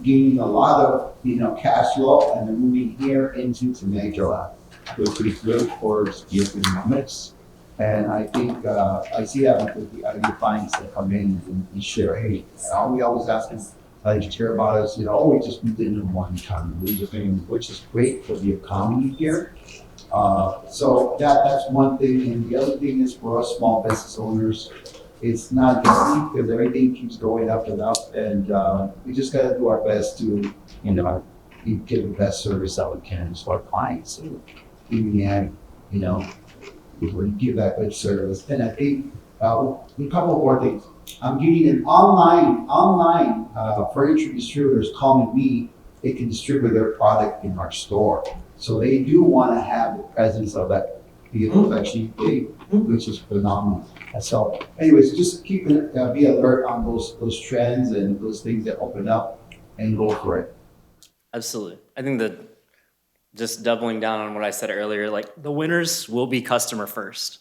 gaining a lot of cash flow, and they're moving here into Temecula, which is good for the economics. And I think I see that with the other clients that come in and share. Hey, we always ask them, like care about us, oh, we just did it one time, which is great for the economy here. So that's one thing. And the other thing is for us small business owners, it's not easy because everything keeps going up and up. And we just got to do our best to, give the best service that we can to our clients. So in the end, we give that good service. And I think a couple more things. I'm getting an online furniture distributors calling me. They can distribute their product in our store. So they do want to have the presence of that vehicle actually big, which is phenomenal. So anyways, just keep it, be alert on those trends and those things that open up and go for it. Absolutely. I think that just doubling down on what I said earlier, like the winners will be customer first.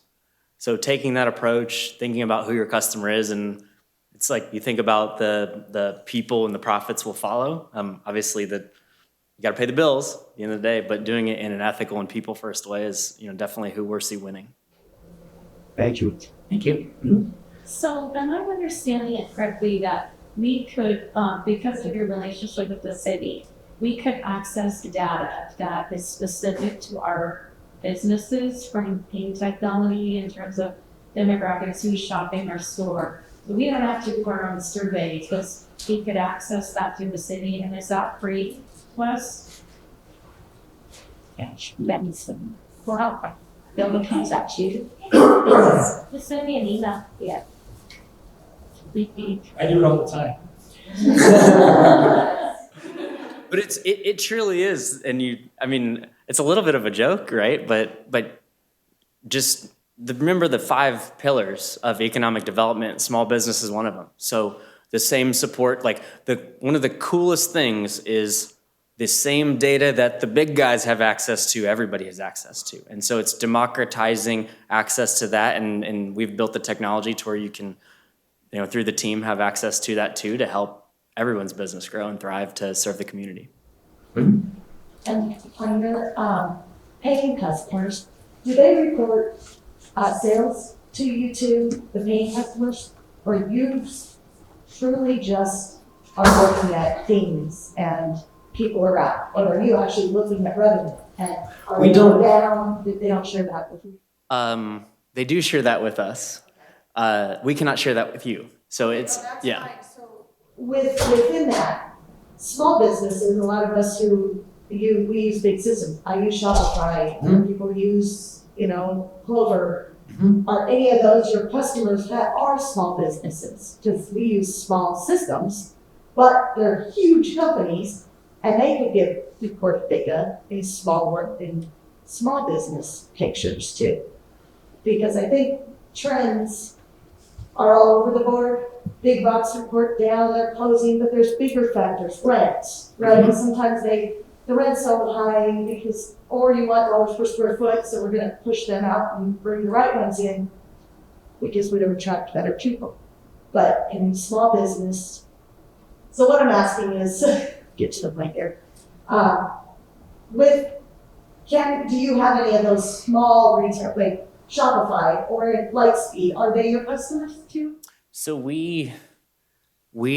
So taking that approach, thinking about who your customer is, and it's like you think about the people and the profits will follow. Obviously, you got to pay the bills at the end of the day, but doing it in an ethical and people first way is definitely who we're see winning. Thank you. Thank you. So, am I understanding it correctly that we could, because of your relationship with the city, we could access data that is specific to our businesses from paying technology in terms of demographics, who's shopping our store? So we don't have to do our own survey because we could access that through the city, and is that free to us? Gosh, that needs some, well, they'll contact you. Just send me an email. Yeah. I do it all the time. But it truly is, and it's a little bit of a joke, right? But just remember the 5 pillars of economic development. Small business is one of them. So the same support, like one of the coolest things is the same data that the big guys have access to, everybody has access to, and so it's democratizing access to that, and we've built the technology to where you can, through the team, have access to that too to help everyone's business grow and thrive to serve the community. And on your paying customers, do they report sales to you to the paying customers, or you truly just are looking at themes and people are out, or are you actually looking at revenue? And are We they don't- down? They don't share that with you. They do share that with us. We cannot share that with you. So it's, yeah. Within that, small businesses, a lot of us we use big systems. I use Shopify, other people use, Clover. Are any of those your customers that are small businesses? Because we use small systems, but they're huge companies, and they could report data in small business pictures too. Because I think trends are all over the board. Big box report down, they're closing, but there's bigger factors, rents, right? Because sometimes the rent's so high because, or you want dollars per square foot, so we're gonna push them out and bring the right ones in because we would attract better people. But in small business, so what I'm asking is, get to the point there. Do you have any of those small retail, like Shopify or Lightspeed, are they your customers too? So we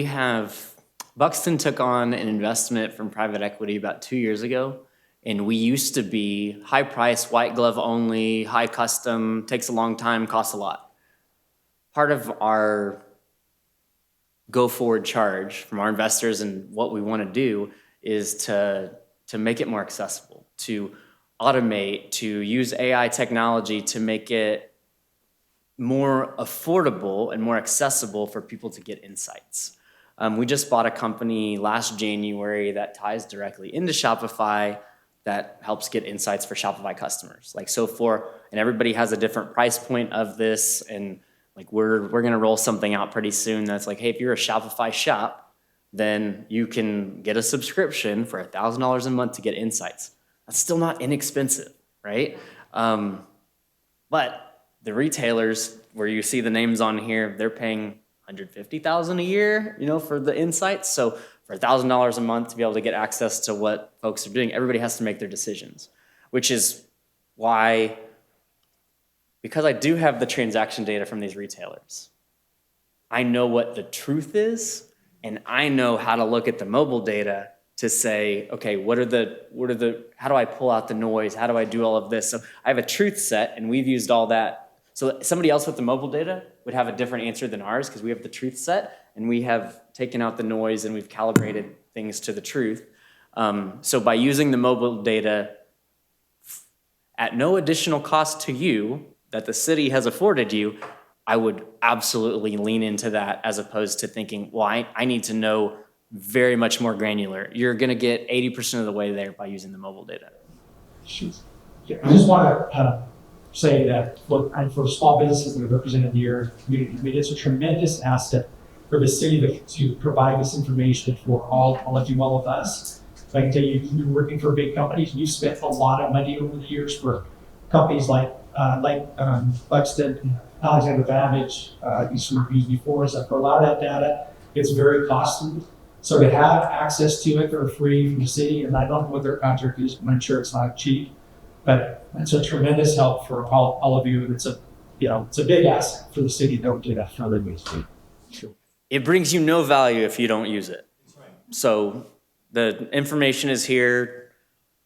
have, Buxton took on an investment from private equity about 2 years ago, and we used to be high price, white glove only, high custom, takes a long time, costs a lot. Part of our go forward charge from our investors and what we want to do is to make it more accessible, to automate, to use AI technology to make it more affordable and more accessible for people to get insights. We just bought a company last January that ties directly into Shopify that helps get insights for Shopify customers. And everybody has a different price point of this, and we're gonna roll something out pretty soon that's like, hey, if you're a Shopify shop, then you can get a subscription for $1,000 a month to get insights. That's still not inexpensive, right? But the retailers, where you see the names on here, they're paying $150,000 a year, for the insights. So for $1,000 a month to be able to get access to what folks are doing, everybody has to make their decisions, which is why, because I do have the transaction data from these retailers, I know what the truth is, and I know how to look at the mobile data to say, okay, how do I pull out the noise? How do I do all of this? So I have a truth set, and we've used all that. So somebody else with the mobile data would have a different answer than ours because we have the truth set, and we have taken out the noise and we've calibrated things to the truth. So by using the mobile data at no additional cost to you that the city has afforded you, I would absolutely lean into that as opposed to thinking, well, I need to know very much more granular. You're going to get 80% of the way there by using the mobile data. Yeah, I just want to say that, look, and for small businesses that are represented here, I mean, it's a tremendous asset for the city to provide this information for all of you, all of us. I can tell you, you're working for big companies, you've spent a lot of money over the years for companies like Buxton, Alexander Babbage, some used before, so for a lot of that data, it's very costly. So to have access to it for free from the city, and I don't know what their contract is, but I'm sure it's not cheap, but it's a tremendous help for all of you. And it's a big asset for the city to do that. It brings you no value if you don't use it. So the information is here.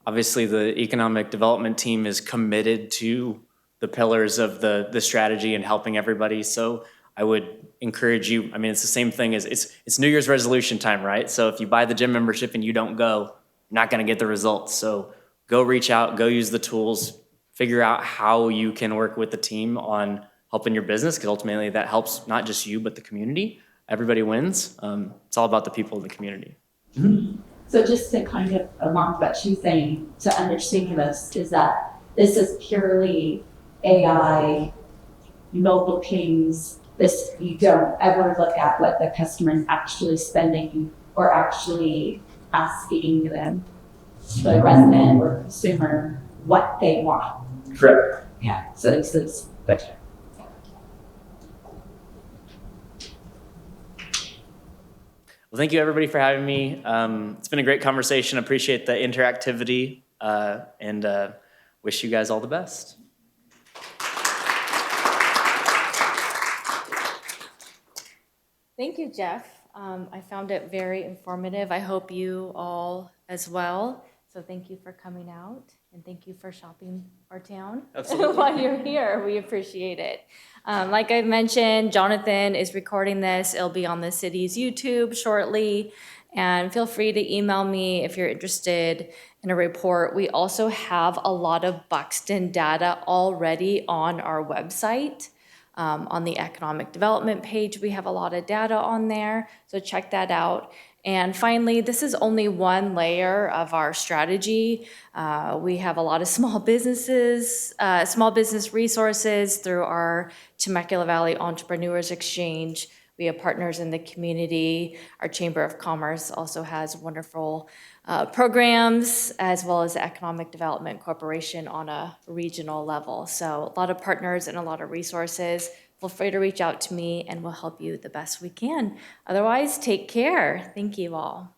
Obviously, the economic development team is committed to the pillars of the strategy and helping everybody. So I would encourage you. I mean, it's the same thing as it's New Year's resolution time, right? So if you buy the gym membership and you don't go, you're not going to get the results. So go reach out, go use the tools, figure out how you can work with the team on helping your business, because ultimately that helps not just you, but the community. Everybody wins. It's all about the people in the community. Mm-hmm. So just to kind of along what she's saying, to understand this is that this is purely AI, mobile pings. This, you don't ever look at what the customer is actually spending or actually asking them, the resident or consumer, what they want. Correct. Yeah, so it's Thanks. Well, thank you everybody for having me. It's been a great conversation. Appreciate the interactivity and wish you guys all the best. Thank you, Jeff. I found it very informative. I hope you all as well. So thank you for coming out, and thank you for shopping our town while you're here. We appreciate it. Like I mentioned, Jonathan is recording this. It'll be on the city's YouTube shortly. And feel free to email me if you're interested in a report. We also have a lot of Buxton data already on our website. On the economic development page, we have a lot of data on there, so check that out. And finally, this is only one layer of our strategy. We have a lot of small business resources through our Temecula Valley Entrepreneurs Exchange. We have partners in the community. Our Chamber of Commerce also has wonderful programs, as well as the Economic Development Corporation on a regional level. So a lot of partners and a lot of resources. Feel free to reach out to me and we'll help you the best we can. Otherwise, take care. Thank you all.